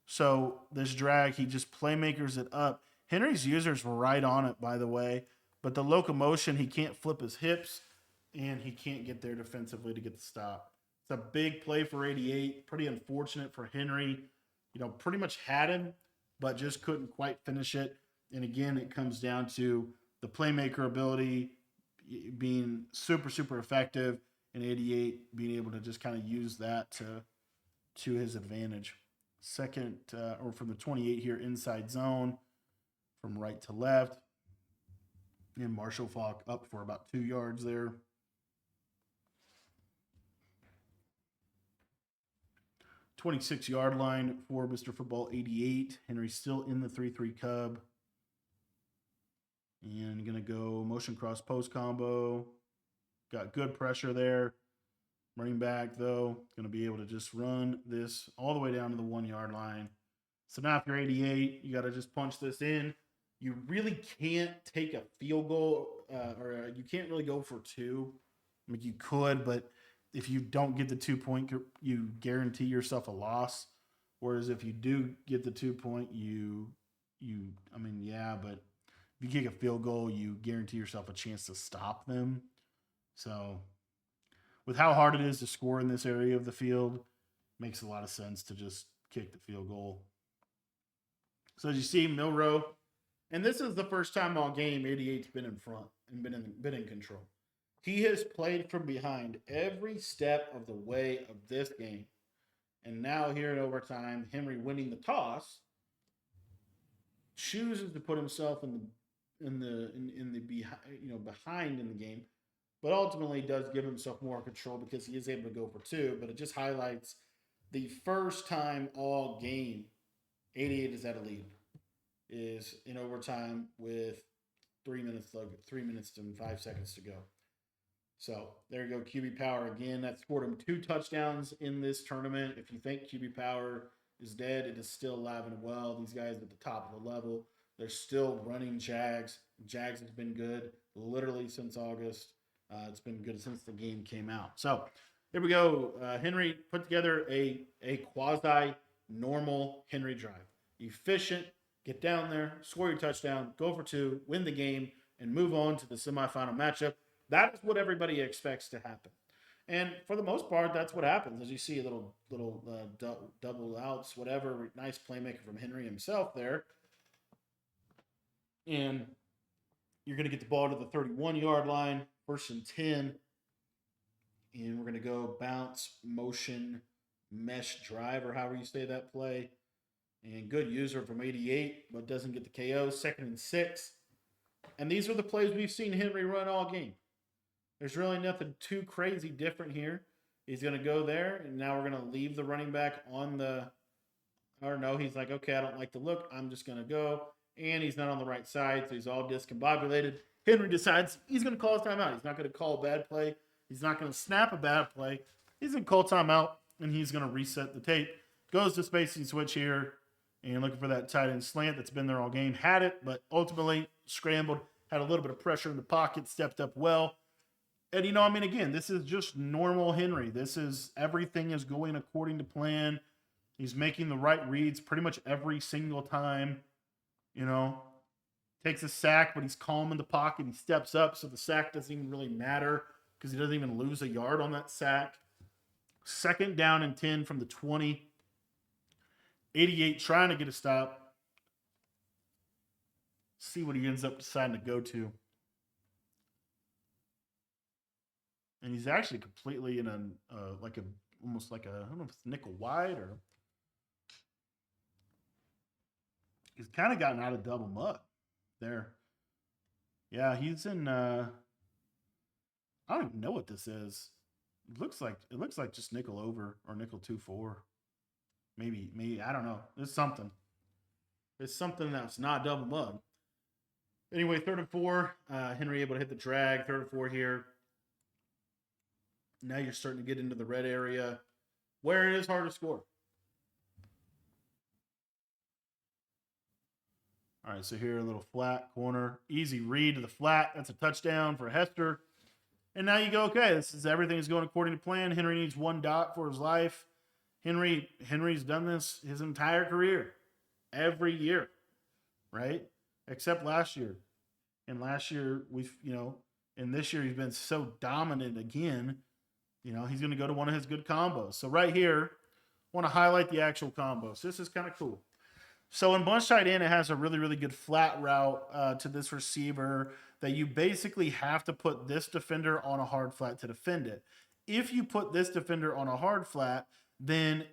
So this drag, he just playmakers it up. Henry's users were right on it, by the way. But the locomotion, he can't flip his hips, and he can't get there defensively to get the stop. It's a big play for 88. Pretty unfortunate for Henry. Pretty much had him, but just couldn't quite finish it. And again, it comes down to the playmaker ability being super, super effective, and 88 being able to just kind of use that to his advantage. Second, or from the 28 here, inside zone, from right to left. And Marshall Faulk up for about 2 yards there. .26-yard line for Mr. Football 88. Henry still in the 3-3 cub. And going to go motion cross post combo. Got good pressure there. Running back, though, going to be able to just run this all the way down to the 1-yard line. So now if you're 88, you got to just punch this in. You really can't take a field goal, or you can't really go for 2. I mean, you could, but if you don't get the 2-point, you guarantee yourself a loss. Whereas if you do get the 2-point, but if you kick a field goal, you guarantee yourself a chance to stop them. So, with how hard it is to score in this area of the field, makes a lot of sense to just kick the field goal. So as you see, Milrow, and this is the first time all game 88's been in front and been in control. He has played from behind every step of the way of this game. And now here in overtime, Henry winning the toss, chooses to put himself in the behind in the game, but ultimately does give himself more control because he is able to go for two. But it just highlights the first time all game 88 is at a lead is in overtime with 3 minutes and 5 seconds to go. So there you go, QB Power again. That scored him 2 touchdowns in this tournament. If you think QB Power is dead, it is still alive and well. These guys at the top of the level, they're still running Jags. Jags has been good literally since August. It's been good since the game came out. So here we go. Henry put together a quasi-normal Henry drive. Efficient, get down there, score your touchdown, go for 2, win the game, and move on to the semifinal matchup. That is what everybody expects to happen. And for the most part, that's what happens. As you see, little double outs, whatever. Nice playmaker from Henry himself there. And you're going to get the ball to the 31-yard line, 1st and 10. And we're going to go bounce, motion, mesh drive, or however you say that play. And good user from 88, but doesn't get the KO. 2nd and 6. And these are the plays we've seen Henry run all game. There's really nothing too crazy different here. He's going to go there, and now we're going to leave the running back on the – or no, he's like, okay, I don't like the look. I'm just going to go. And he's not on the right side, so he's all discombobulated. Henry decides he's going to call his timeout. He's not going to call a bad play. He's not going to snap a bad play. He's going to call timeout, and he's going to reset the tape. Goes to spacing switch here, and looking for that tight end slant that's been there all game. Had it, but ultimately scrambled, had a little bit of pressure in the pocket, stepped up well. And, again, this is just normal Henry. This is everything is going according to plan. He's making the right reads pretty much every single time. Takes a sack, but he's calm in the pocket. He steps up, so the sack doesn't even really matter because he doesn't even lose a yard on that sack. 2nd down and 10 from the 20. 88 trying to get a stop. See what he ends up deciding to go to. And he's actually completely in almost like a, I don't know if it's nickel wide or. He's kind of gotten out of double mud there. Yeah, he's in, I don't even know what this is. It looks like just nickel over or nickel 2-4. Maybe, I don't know. There's something. It's something that's not double mud. Anyway, 3rd and 4. Henry able to hit the drag. 3rd and 4 here. Now you're starting to get into the red area where it is hard to score. All right, so here a little flat corner. Easy read to the flat. That's a touchdown for Hester. And now you go, okay, everything is going according to plan. Henry needs 1 dot for his life. Henry's done this his entire career. Every year. Right? Except last year. And last year, and this year he's been so dominant again. He's going to go to one of his good combos. So right here, I want to highlight the actual combos. This is kind of cool. So in bunch tight end, it has a really, really good flat route to this receiver that you basically have to put this defender on a hard flat to defend it. If you put this defender on a hard flat, then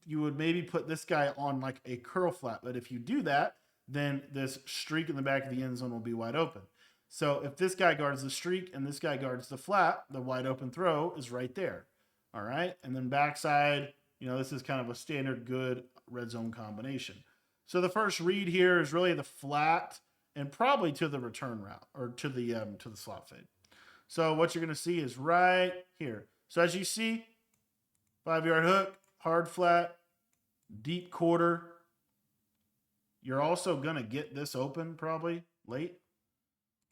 you would maybe put this guy on like a curl flat. But if you do that, then this streak in the back of the end zone will be wide open. So if this guy guards the streak and this guy guards the flat, the wide open throw is right there. All right. And then backside, this is kind of a standard good red zone combination. So the first read here is really the flat and probably to the return route or to the slot fade. So what you're going to see is right here. So as you see, 5-yard hook, hard flat, deep quarter. You're also going to get this open probably late.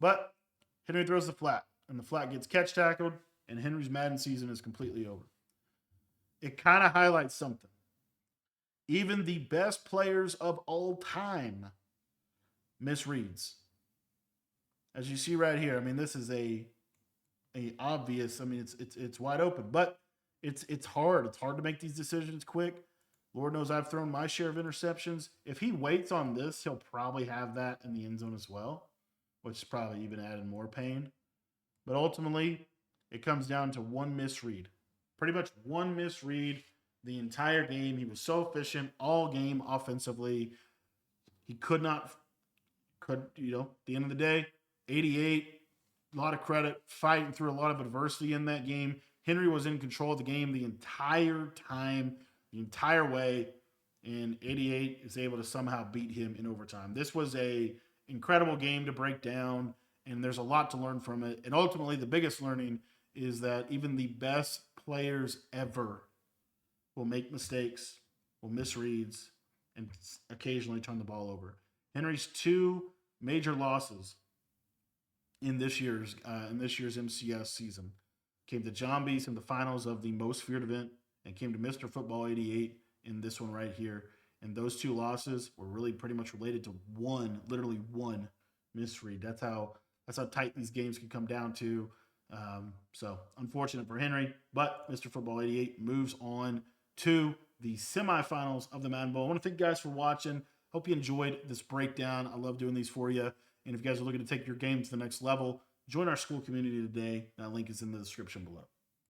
But Henry throws the flat, and the flat gets catch tackled, and Henry's Madden season is completely over. It kind of highlights something. Even the best players of all time misreads. as you see right here, I mean, this is a obvious. I mean, it's wide open, but it's hard. It's hard to make these decisions quick. Lord knows I've thrown my share of interceptions. If he waits on this, he'll probably have that in the end zone as well, which is probably even adding more pain. But ultimately, it comes down to one misread. Pretty much one misread the entire game. He was so efficient all game offensively. He could not, at the end of the day, 88, a lot of credit, fighting through a lot of adversity in that game. Henry was in control of the game the entire time, the entire way, and 88 is able to somehow beat him in overtime. This was a incredible game to break down, and there's a lot to learn from it. And ultimately, the biggest learning is that even the best players ever will make mistakes, will misreads, and occasionally turn the ball over. Henry's two major losses in this year's MCS season came to John Beast in the finals of the most feared event, and came to Mr. Football 88 in this one right here. And those two losses were really pretty much related to literally one misread. That's how tight these games can come down to. So unfortunate for Henry, but Mr. Football 88 moves on to the semifinals of the Madden Bowl. I want to thank you guys for watching. Hope you enjoyed this breakdown. I love doing these for you. And if you guys are looking to take your game to the next level, join our school community today. That link is in the description below.